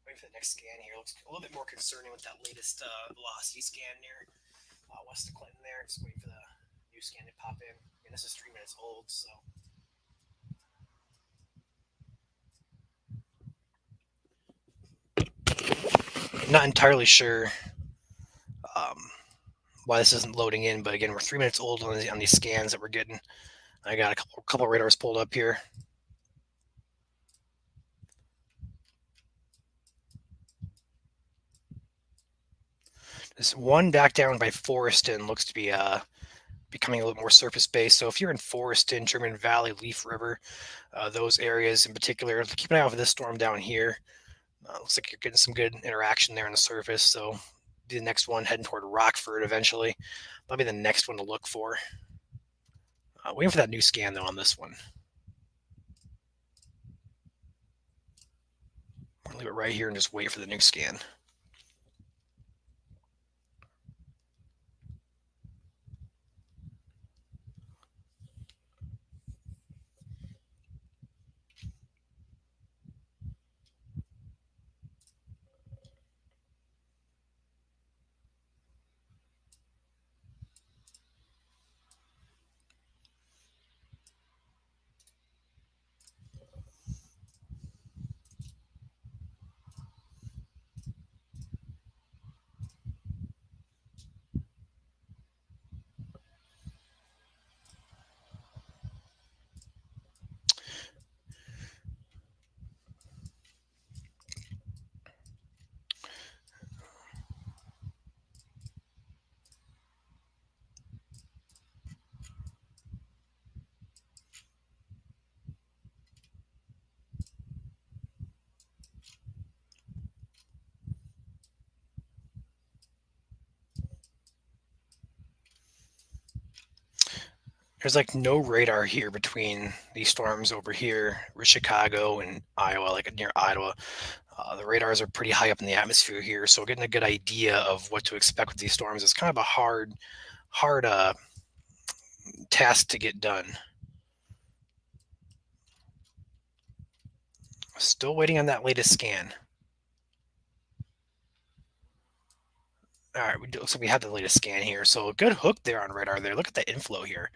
Waiting for the next scan here. Looks a little bit more concerning with that latest velocity scan near west of Clinton there. Just waiting for the new scan to pop in. And this is 3 minutes old, so. I'm not entirely sure why this isn't loading in, but again, we're 3 minutes old on these scans that we're getting. I got a couple radars pulled up here. This one back down by Forreston looks to be becoming a little more surface based. So if you're in Forreston, German Valley, Leaf River, those areas in particular, keep an eye out for this storm down here. Looks like you're getting some good interaction there on the surface. So the next one heading toward Rockford eventually. That'll be the next one to look for. Waiting for that new scan though on this one. I'll leave it right here and just wait for the new scan. There's like no radar here between these storms over here, with Chicago and Iowa, like near Iowa. The radars are pretty high up in the atmosphere here, so getting a good idea of what to expect with these storms is kind of a hard task to get done. Still waiting on that latest scan. All right, looks like we have the latest scan here. So a good hook there on radar there. Look at the inflow here.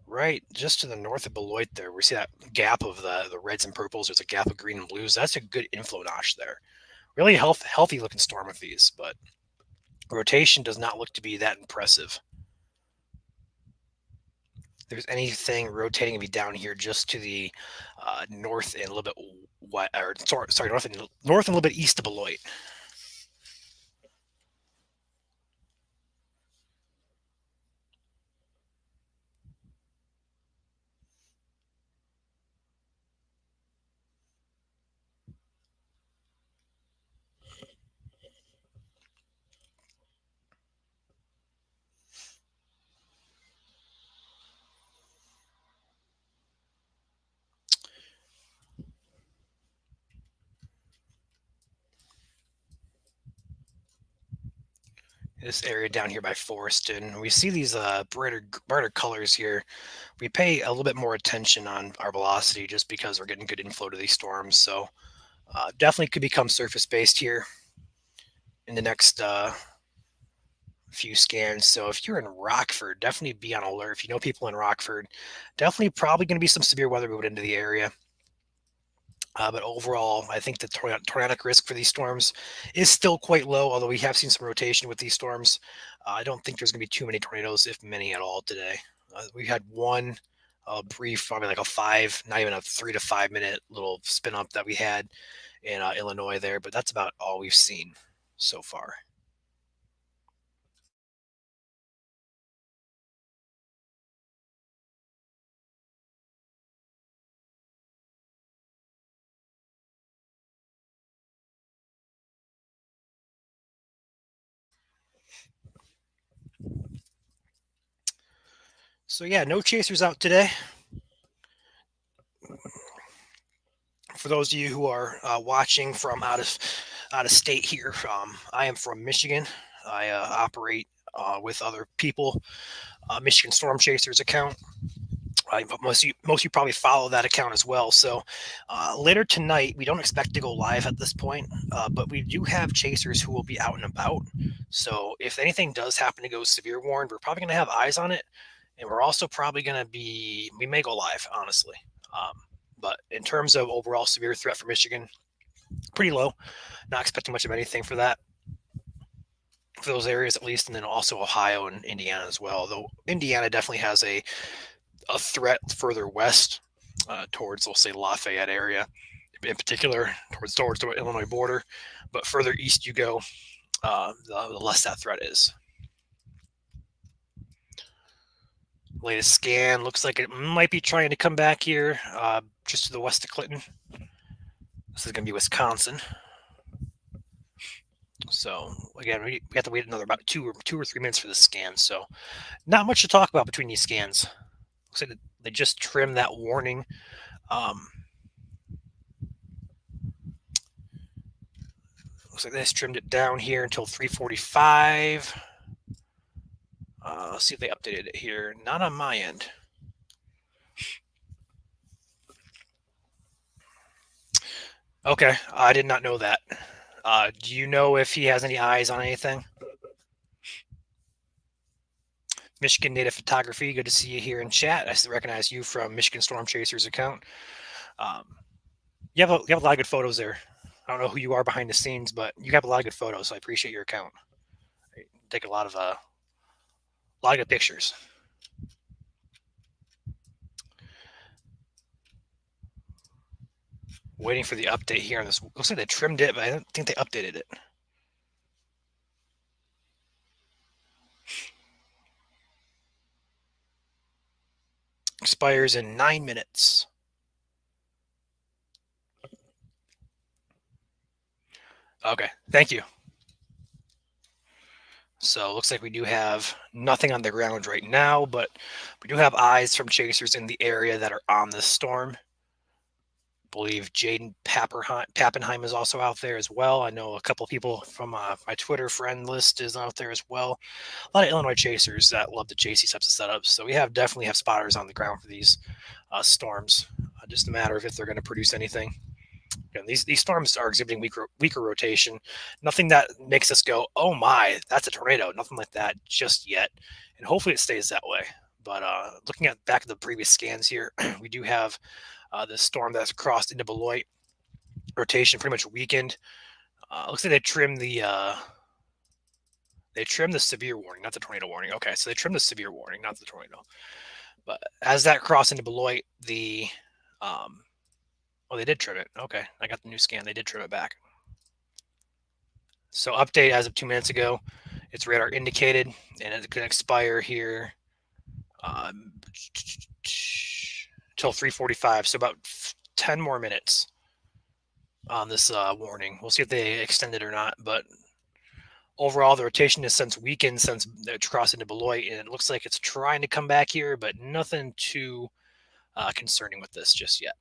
Right, just to the north of Beloit there. We see that gap of the reds and purples. There's a gap of green and blues. That's a good inflow notch there. Really healthy looking storm with these, but rotation does not look to be that impressive. If there's anything rotating to be down here just to the north and a little bit sorry, north and a little bit east of Beloit. This area down here by Foreston, we see these brighter colors here. We pay a little bit more attention on our velocity just because we're getting good inflow to these storms. So definitely could become surface based here in the next few scans. So if you're in Rockford, definitely be on alert. If you know people in Rockford, definitely probably going to be some severe weather moving into the area. But overall, I think the tornadic risk for these storms is still quite low, although we have seen some rotation with these storms. I don't think there's going to be too many tornadoes, if many at all, today. We had one brief, probably like a 5, not even a 3 to 5 minute little spin up that we had in Illinois there, but that's about all we've seen so far. So yeah, no chasers out today. For those of you who are watching from out of state here, I am from Michigan. I operate with other people, Michigan Storm Chasers account. Most of you probably follow that account as well. So later tonight, we don't expect to go live at this point, but we do have chasers who will be out and about. So if anything does happen to go severe warned, we're probably going to have eyes on it, and we're also probably going to be. We may go live, honestly. But in terms of overall severe threat for Michigan, pretty low. Not expecting much of anything for that, for those areas at least, and then also Ohio and Indiana as well. Though Indiana definitely has a threat further west towards, let's say, Lafayette area, in particular towards the Illinois border. But further east you go, the less that threat is. Latest scan looks like it might be trying to come back here just to the west of Clinton. This is going to be Wisconsin. So again, we have to wait another about two or 3 minutes for the scan. So not much to talk about between these scans. Looks like they just trimmed that warning. Looks like they just trimmed it down here until 3:45. Let's see if they updated it here. Not on my end. Okay, I did not know that. Do you know if he has any eyes on anything? Michigan Native Photography, good to see you here in chat. I recognize you from Michigan Storm Chasers account. You have a lot of good photos there. I don't know who you are behind the scenes, but you have a lot of good photos, so I appreciate your account. You take a lot of good pictures. Waiting for the update here on this. Looks like they trimmed it, but I don't think they updated it. Expires in 9 minutes. Okay, thank you. So it looks like we do have nothing on the ground right now, but we do have eyes from chasers in the area that are on this storm. I believe Jaden Pappenheim is also out there as well. I know a couple people from my Twitter friend list is out there as well. A lot of Illinois chasers that love to chase these types of setups. So we definitely have spotters on the ground for these storms. Just a matter of if they're going to produce anything. Again, these storms are exhibiting weaker rotation. Nothing that makes us go, oh my, that's a tornado. Nothing like that just yet. And hopefully it stays that way. But looking at back at the previous scans here, we do have this storm that's crossed into Beloit. Rotation pretty much weakened. Looks like they trimmed the severe warning, not the tornado warning. Okay, so they trimmed the severe warning, not the tornado. But as that crossed into Beloit, oh, they did trim it. Okay, I got the new scan. They did trim it back. So update as of 2 minutes ago, it's radar indicated, and it could expire here till 3:45. So about 10 more minutes on this warning. We'll see if they extend it or not. But overall, the rotation has since weakened since it's crossed into Beloit, and it looks like it's trying to come back here, but nothing too concerning with this just yet.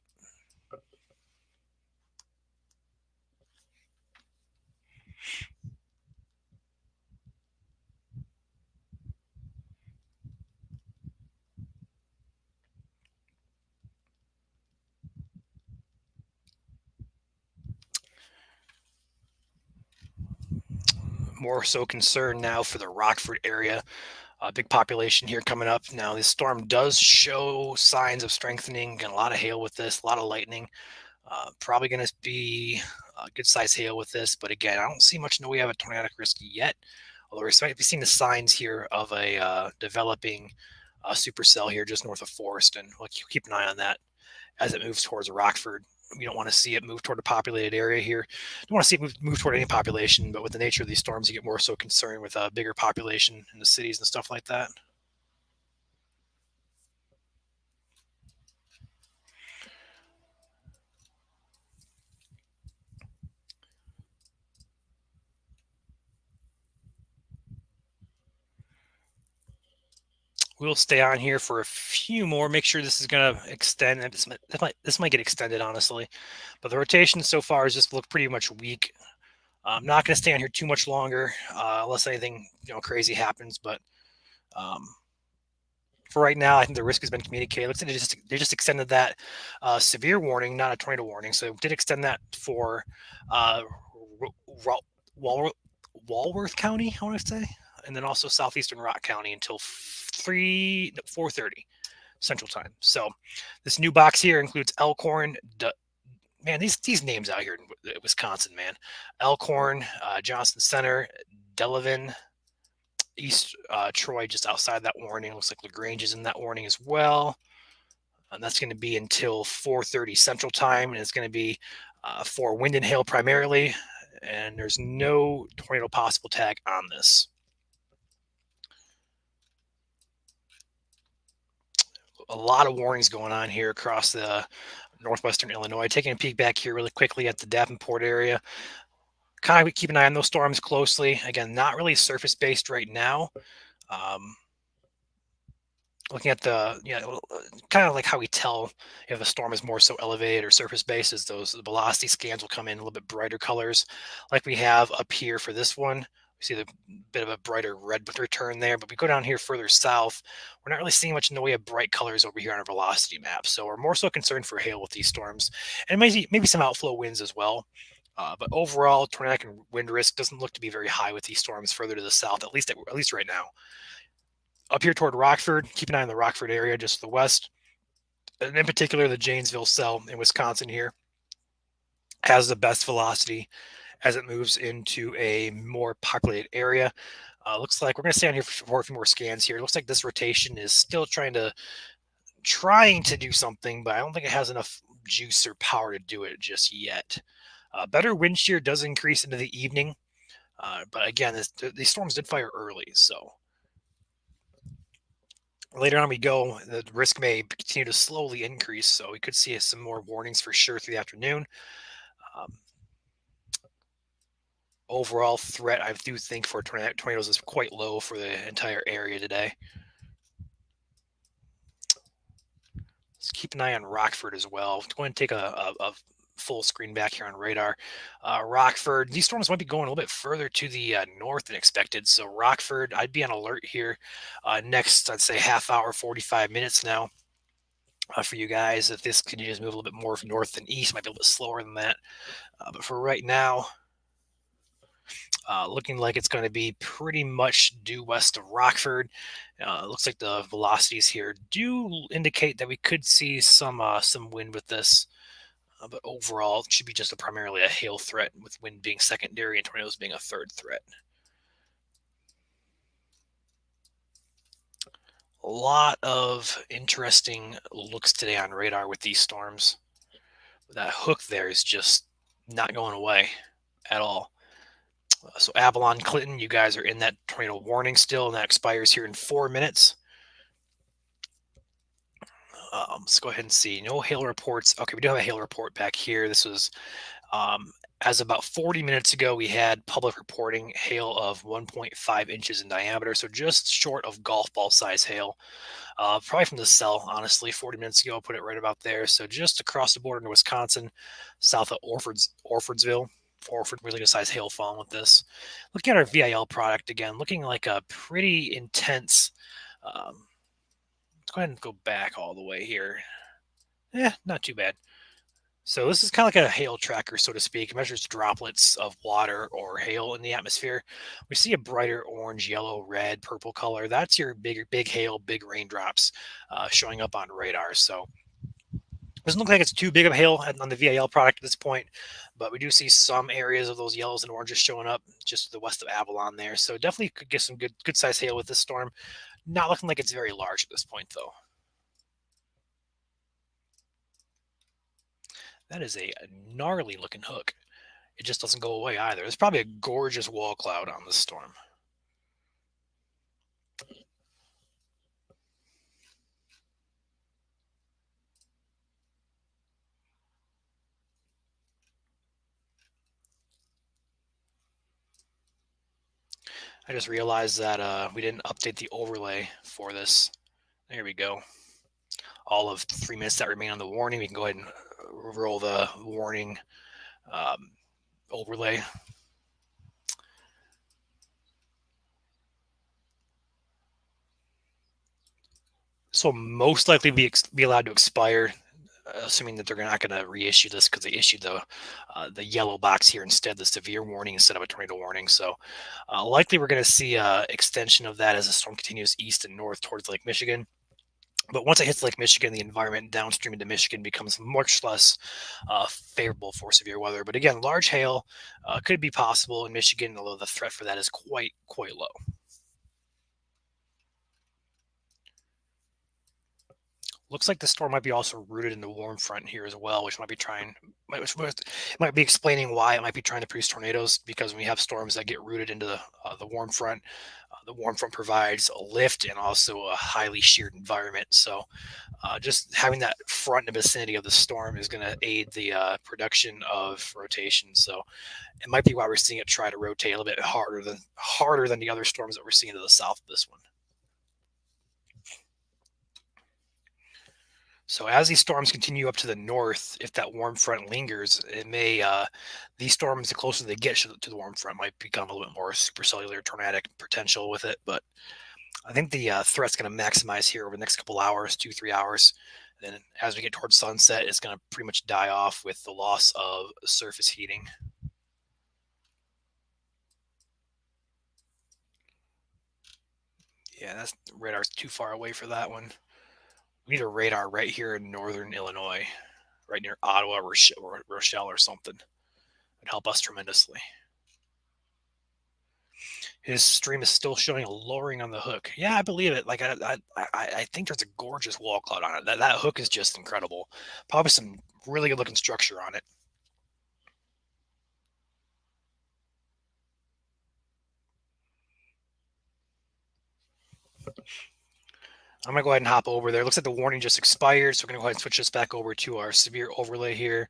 More so concerned now for the Rockford area. Big population here coming up. Now, this storm does show signs of strengthening, and a lot of hail with this, a lot of lightning. Probably going to be a good size hail with this, but again, I don't see much in the way of a tornadic risk yet. Although we're starting to see the signs here of a developing supercell here just north of Forest, and we'll keep an eye on that as it moves towards Rockford. We don't want to see it move toward a populated area here. Don't want to see it move toward any population, but with the nature of these storms, you get more so concerned with a bigger population in the cities and stuff like that. We'll stay on here for a few more. Make sure this is going to extend. This might get extended, honestly. But the rotation so far has just looked pretty much weak. I'm not going to stay on here too much longer unless anything crazy happens. But for right now, I think the risk has been communicated. Looks like they just extended that severe warning, not a tornado warning. So did extend that for Walworth County, I want to say, and then also southeastern Rock County until 4:30 Central Time. So this new box here includes Elkhorn. Man, these names out here in Wisconsin, man. Elkhorn, Johnson Center, Delavan, East Troy, just outside that warning. Looks like LaGrange is in that warning as well. And that's going to be until 4:30 Central Time, and it's going to be for wind and hail primarily. And there's no tornado possible tag on this. A lot of warnings going on here across the northwestern Illinois. Taking a peek back here really quickly at the Davenport area. Kind of keep an eye on those storms closely. Again, not really surface based right now. Looking at kind of like how we tell if a storm is more so elevated or surface based, is those velocity scans will come in a little bit brighter colors, like we have up here for this one. We see the bit of a brighter red return there, but we go down here further south, we're not really seeing much in the way of bright colors over here on our velocity map. So we're more so concerned for hail with these storms, and maybe some outflow winds as well. But overall, tornadic and wind risk doesn't look to be very high with these storms further to the south, at least right now. Up here toward Rockford, keep an eye on the Rockford area just to the west. And in particular, the Janesville cell in Wisconsin here has the best velocity as it moves into a more populated area. Looks like we're going to stay on here for a few more scans here. It looks like this rotation is still trying to do something, but I don't think it has enough juice or power to do it just yet. Better wind shear does increase into the evening, but again, these storms did fire early, so later on we go, the risk may continue to slowly increase, so we could see some more warnings for sure through the afternoon. overall threat, I do think, for tornadoes is quite low for the entire area today. Let's keep an eye on Rockford as well. Go ahead and take a full screen back here on radar. Rockford, these storms might be going a little bit further to the north than expected. So Rockford, I'd be on alert here next, I'd say half hour, 45 minutes now. For you guys, if this continues to move a little bit more north than east, might be a little bit slower than that. But for right now, looking like it's going to be pretty much due west of Rockford. Looks like the velocities here do indicate that we could see some wind with this, but overall, it should be just primarily a hail threat, with wind being secondary and tornadoes being a third threat. A lot of interesting looks today on radar with these storms. That hook there is just not going away at all. So Avalon, Clinton, you guys are in that tornado warning still, and that expires here in 4 minutes. Let's go ahead and see. No hail reports. Okay, we do have a hail report back here. This was as about 40 minutes ago. We had public reporting hail of 1.5 inches in diameter, so just short of golf ball size hail. Probably from the cell, honestly. 40 minutes ago, put it right about there. So just across the border in Wisconsin, south of Orfordsville. Orford, really good size hail falling with this. Looking at our VIL product again, looking like a pretty intense. Let's go ahead and go back all the way here. Not too bad. So this is kind of like a hail tracker, so to speak. It measures droplets of water or hail in the atmosphere. We see a brighter orange, yellow, red, purple color. That's your big hail, big raindrops showing up on radar. So doesn't look like it's too big of a hail on the VIL product at this point, but we do see some areas of those yellows and oranges showing up just to the west of Avalon there. So definitely could get some good size hail with this storm. Not looking like it's very large at this point, though. That is a gnarly looking hook. It just doesn't go away either. There's probably a gorgeous wall cloud on this storm. I just realized that we didn't update the overlay for this. There we go. All of 3 minutes that remain on the warning. We can go ahead and roll the warning overlay. So most likely be allowed to expire, assuming that they're not going to reissue this because they issued the yellow box here instead, the severe warning instead of a tornado warning. So likely we're going to see an extension of that as the storm continues east and north towards Lake Michigan. But once it hits Lake Michigan, the environment downstream into Michigan becomes much less favorable for severe weather. But again, large hail could be possible in Michigan, although the threat for that is quite low. Looks like the storm might be also rooted in the warm front here as well, which might be explaining why it might be trying to produce tornadoes. Because when we have storms that get rooted into the warm front, the warm front provides a lift and also a highly sheared environment. So just having that front in the vicinity of the storm is going to aid the production of rotation. So it might be why we're seeing it try to rotate a little bit harder than the other storms that we're seeing to the south of this one. So as these storms continue up to the north, if that warm front lingers, it may these storms, the closer they get to the warm front, might become a little bit more supercellular tornadic potential with it. But I think the threat's going to maximize here over the next couple hours, 2-3 hours. And then as we get towards sunset, it's going to pretty much die off with the loss of surface heating. Yeah, that's radar's too far away for that one. We need a radar right here in northern Illinois, right near Ottawa or Rochelle or something. It'd help us tremendously. His stream is still showing a lowering on the hook. Yeah, I believe it. Like I think there's a gorgeous wall cloud on it. That hook is just incredible. Probably some really good looking structure on it. I'm gonna go ahead and hop over there. Looks like the warning just expired, so we're gonna go ahead and switch this back over to our severe overlay here,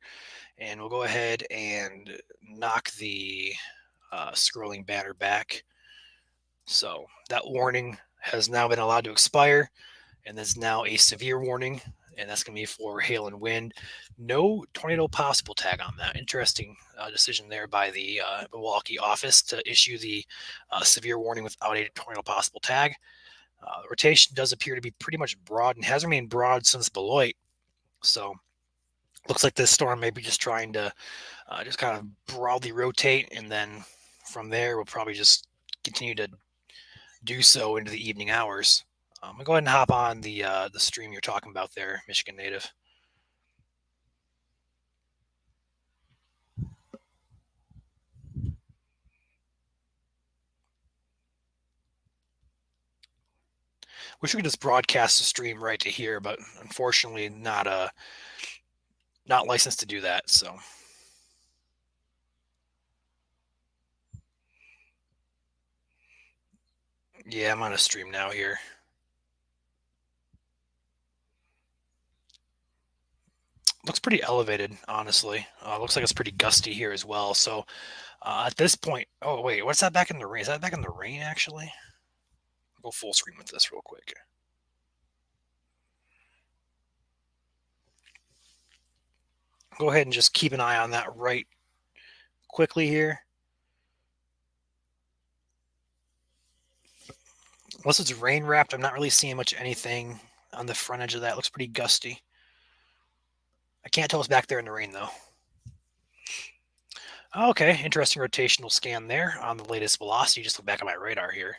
and we'll go ahead and knock the scrolling banner back. So that warning has now been allowed to expire, and there's now a severe warning, and that's going to be for hail and wind. No tornado possible tag on that. Interesting decision there by the Milwaukee office to issue the severe warning without a tornado possible tag. The rotation does appear to be pretty much broad and has remained broad since Beloit. So looks like this storm may be just trying to just kind of broadly rotate, and then from there we'll probably just continue to do so into the evening hours. I'm gonna go ahead and hop on the stream you're talking about there, Michigan native. Wish we could just broadcast the stream right to here, but unfortunately not licensed to do that. So yeah, I'm on a stream now here. Looks pretty elevated, honestly. Looks like it's pretty gusty here as well. So at this point, oh wait, what's that back in the rain? Is that back in the rain actually? Go full screen with this real quick. Go ahead and just keep an eye on that right quickly here. Unless it's rain wrapped, I'm not really seeing much anything on the front edge of that. It looks pretty gusty. I can't tell it's back there in the rain though. Okay, interesting rotational scan there on the latest velocity. Just look back at my radar here.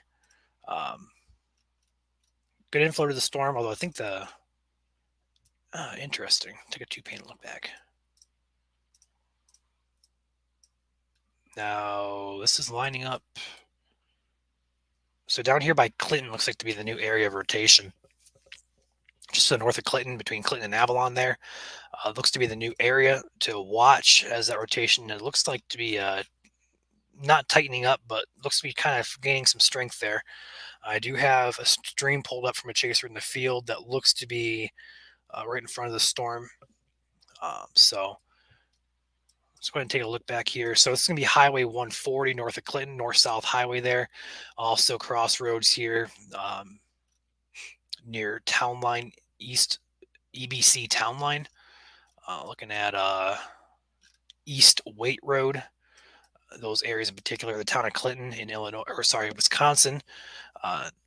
Good inflow to the storm, although I think the interesting. Take a two-pane look back. Now this is lining up. So down here by Clinton looks like to be the new area of rotation. Just to the north of Clinton, between Clinton and Avalon there. Looks to be the new area to watch as that rotation. It looks like to be not tightening up, but looks to be kind of gaining some strength there. I do have a stream pulled up from a chaser in the field that looks to be right in front of the storm. So let's go ahead and take a look back here. So it's going to be Highway 140 north of Clinton, north-south highway there. Also crossroads here near Town Line East, EBC Town Line. Looking at East Waite Road, those areas in particular, the town of Clinton in Wisconsin,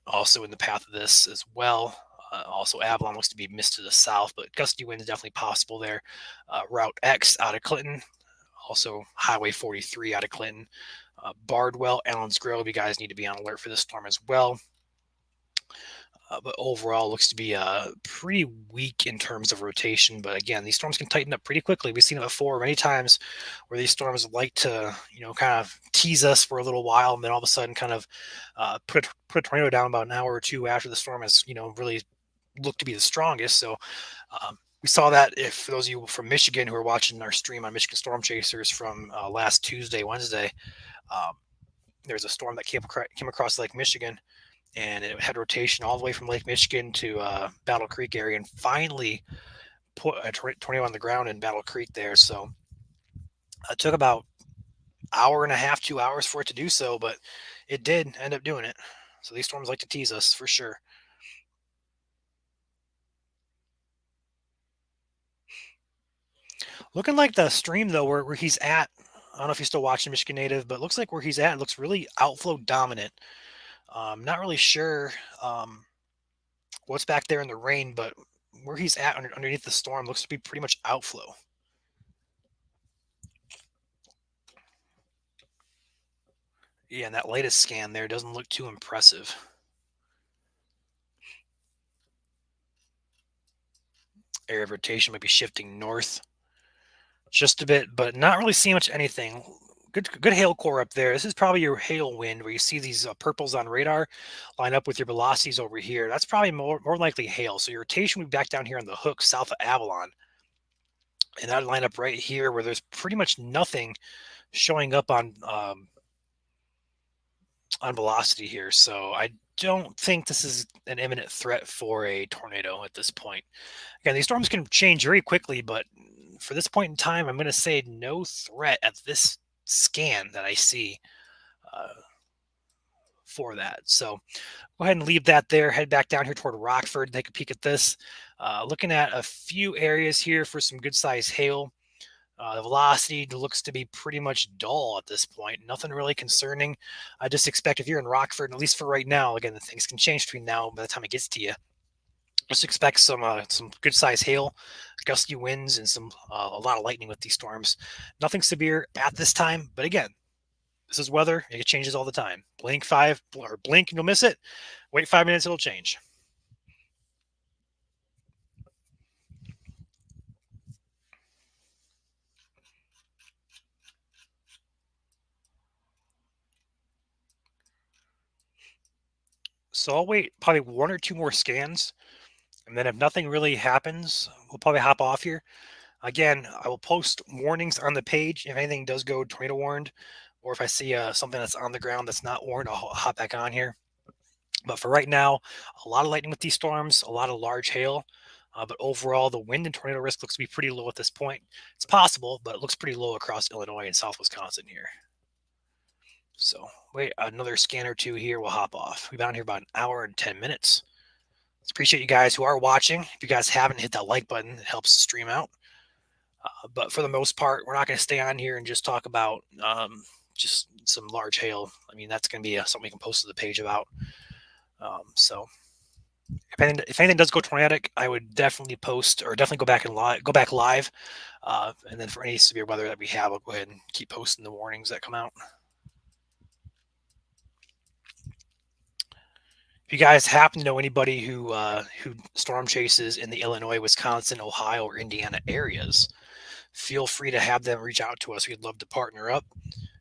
also in the path of this as well. Also, Avalon looks to be missed to the south, but gusty winds definitely possible there. Route X out of Clinton, also Highway 43 out of Clinton. Bardwell, Allen's Grove, you guys need to be on alert for this storm as well. But overall, looks to be pretty weak in terms of rotation. But again, these storms can tighten up pretty quickly. We've seen it before many times where these storms like to, kind of tease us for a little while, and then all of a sudden, kind of put a tornado down about an hour or two after the storm has, really looked to be the strongest. So we saw that. If for those of you from Michigan who are watching our stream on Michigan Storm Chasers from last Tuesday, Wednesday, there's a storm that came across Lake Michigan. And it had rotation all the way from Lake Michigan to Battle Creek area, and finally put a tornado on the ground in Battle Creek there. So it took about hour and a half, 2 hours for it to do so, but it did end up doing it. So these storms like to tease us for sure. Looking like the stream though, where he's at. I don't know if he's still watching Michigan Native, but looks like where he's at looks really outflow dominant. Not really sure what's back there in the rain, but where he's at underneath the storm looks to be pretty much outflow. Yeah, and that latest scan there doesn't look too impressive. Area of rotation might be shifting north just a bit, but not really seeing much anything. Good hail core up there. This is probably your hail wind where you see these purples on radar line up with your velocities over here. That's probably more likely hail. So your rotation will be back down here on the hook south of Avalon. And that line up right here where there's pretty much nothing showing up on velocity here. So I don't think this is an imminent threat for a tornado at this point. Again, these storms can change very quickly, but for this point in time, I'm going to say no threat at this scan that I see. uh, for that. So go ahead and leave that there. Head back down here toward Rockford. Take a peek at this. Looking at a few areas here for some good size hail. The velocity looks to be pretty much dull at this point. Nothing really concerning. I just expect if you're in Rockford, at least for right now, again, the things can change between now and by the time it gets to you. Just expect some good size hail, gusty winds, and a lot of lightning with these storms. Nothing severe at this time, but again, this is weather. It changes all the time. Blink and you'll miss it. Wait 5 minutes, it'll change. So I'll wait probably one or two more scans, and then if nothing really happens, we'll probably hop off here. Again, I will post warnings on the page if anything does go tornado warned, or if I see something that's on the ground that's not warned, I'll hop back on here. But for right now, a lot of lightning with these storms, a lot of large hail. But overall, the wind and tornado risk looks to be pretty low at this point. It's possible, but it looks pretty low across Illinois and South Wisconsin here. So wait another scan or two here. We'll hop off. We've been on here about an hour and 10 minutes. Appreciate you guys who are watching. If you guys haven't hit that like button, it helps the stream out. But for the most part, we're not going to stay on here and just talk about just some large hail. I mean, that's going to be something we can post to the page about. So if anything does go tornadic, I would definitely post or definitely go back live. And then for any severe weather that we have, I'll go ahead and keep posting the warnings that come out. If you guys happen to know anybody who storm chases in the Illinois, Wisconsin, Ohio, or Indiana areas, feel free to have them reach out to us. We'd love to partner up,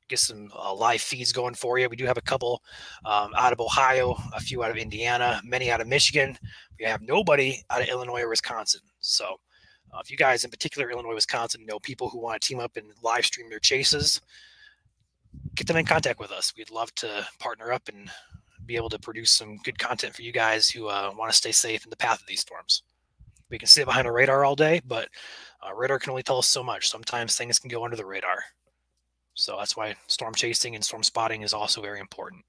get some live feeds going for you. We do have a couple out of Ohio, a few out of Indiana, many out of Michigan. We have nobody out of Illinois or Wisconsin. So if you guys in particular, Illinois, Wisconsin, know people who want to team up and live stream their chases, get them in contact with us. We'd love to partner up and be able to produce some good content for you guys who want to stay safe in the path of these storms. We can sit behind a radar all day, but radar can only tell us so much. Sometimes things can go under the radar. So that's why storm chasing and storm spotting is also very important.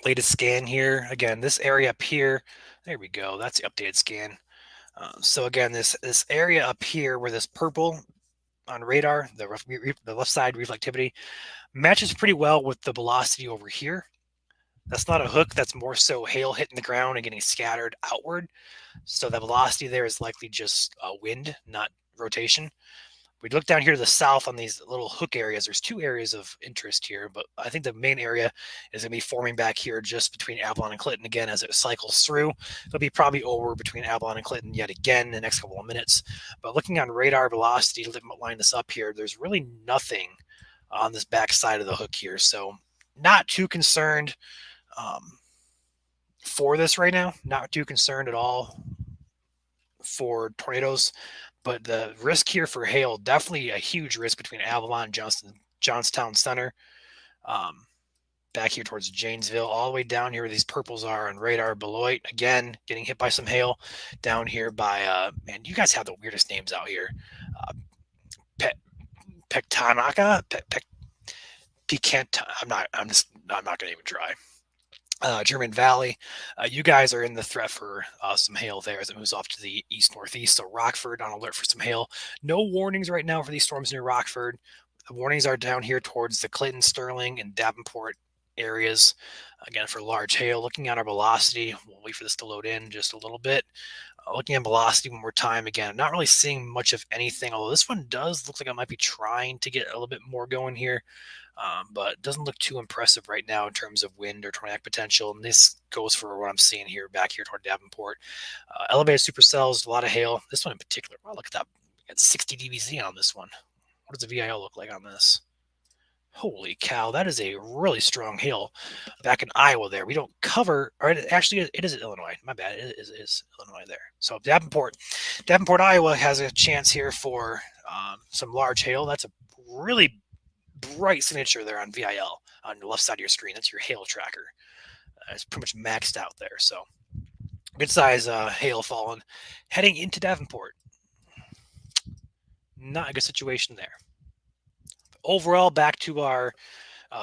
Latest scan here. Again, this area up here, there we go. That's the updated scan. So again, this area up here where this purple on radar, the left side reflectivity, matches pretty well with the velocity over here. That's not a hook. That's more so hail hitting the ground and getting scattered outward. So the velocity there is likely just wind, not rotation. We look down here to the south on these little hook areas. There's two areas of interest here, but I think the main area is going to be forming back here just between Avalon and Clinton again as it cycles through. It'll be probably over between Avalon and Clinton yet again in the next couple of minutes. But looking on radar velocity, line this up here, there's really nothing on this back side of the hook here. So not too concerned for this right now. Not too concerned at all for tornadoes. But the risk here for hail, definitely a huge risk between Avalon and Johnstown Center. Back here towards Janesville, all the way down here where these purples are on radar. Beloit, again, getting hit by some hail. Down here by, man, you guys have the weirdest names out here. Pectanaka? Picant. I'm not going to even try. German Valley. You guys are in the threat for some hail there as it moves off to the east-northeast. So Rockford on alert for some hail. No warnings right now for these storms near Rockford. The warnings are down here towards the Clinton, Sterling, and Davenport areas. Again, for large hail. Looking at our velocity, we'll wait for this to load in just a little bit. Looking at velocity one more time. Again, I'm not really seeing much of anything, although this one does look like I might be trying to get a little bit more going here. But doesn't look too impressive right now in terms of wind or tornadic potential. And this goes for what I'm seeing here back here toward Davenport. Elevated supercells, a lot of hail. This one in particular, wow, look at that. We got 60 dBz on this one. What does the VIL look like on this? Holy cow, that is a really strong hail back in Iowa there. We don't cover, or actually, it is Illinois. My bad. It is Illinois there. So Davenport, Iowa has a chance here for some large hail. That's a really bright signature there on VIL on the left side of your screen. That's your hail tracker. It's pretty much maxed out there. So good size hail falling heading into Davenport. Not a good situation there. Overall, back to our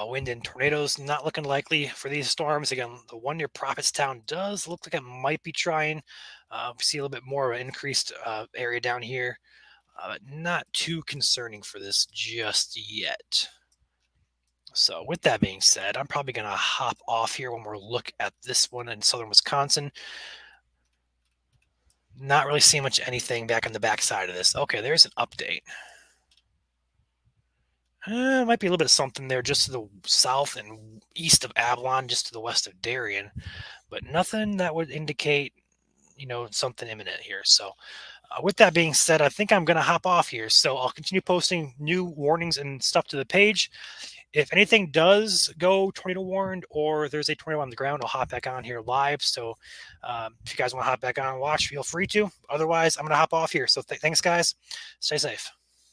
wind and tornadoes. Not looking likely for these storms. Again, the one near Prophetstown does look like it might be trying. We see a little bit more of an increased area down here. Not too concerning for this just yet. So with that being said, I'm probably going to hop off here when we're look at this one in southern Wisconsin. Not really seeing much anything back on the backside of this. Okay, there's an update. Might be a little bit of something there just to the south and east of Avalon, just to the west of Darien, but nothing that would indicate, something imminent here. So with that being said, I think I'm going to hop off here. So I'll continue posting new warnings and stuff to the page. If anything does go tornado warned or there's a tornado on the ground, I'll hop back on here live. So if you guys want to hop back on and watch, feel free to. Otherwise, I'm going to hop off here. So thanks, guys. Stay safe.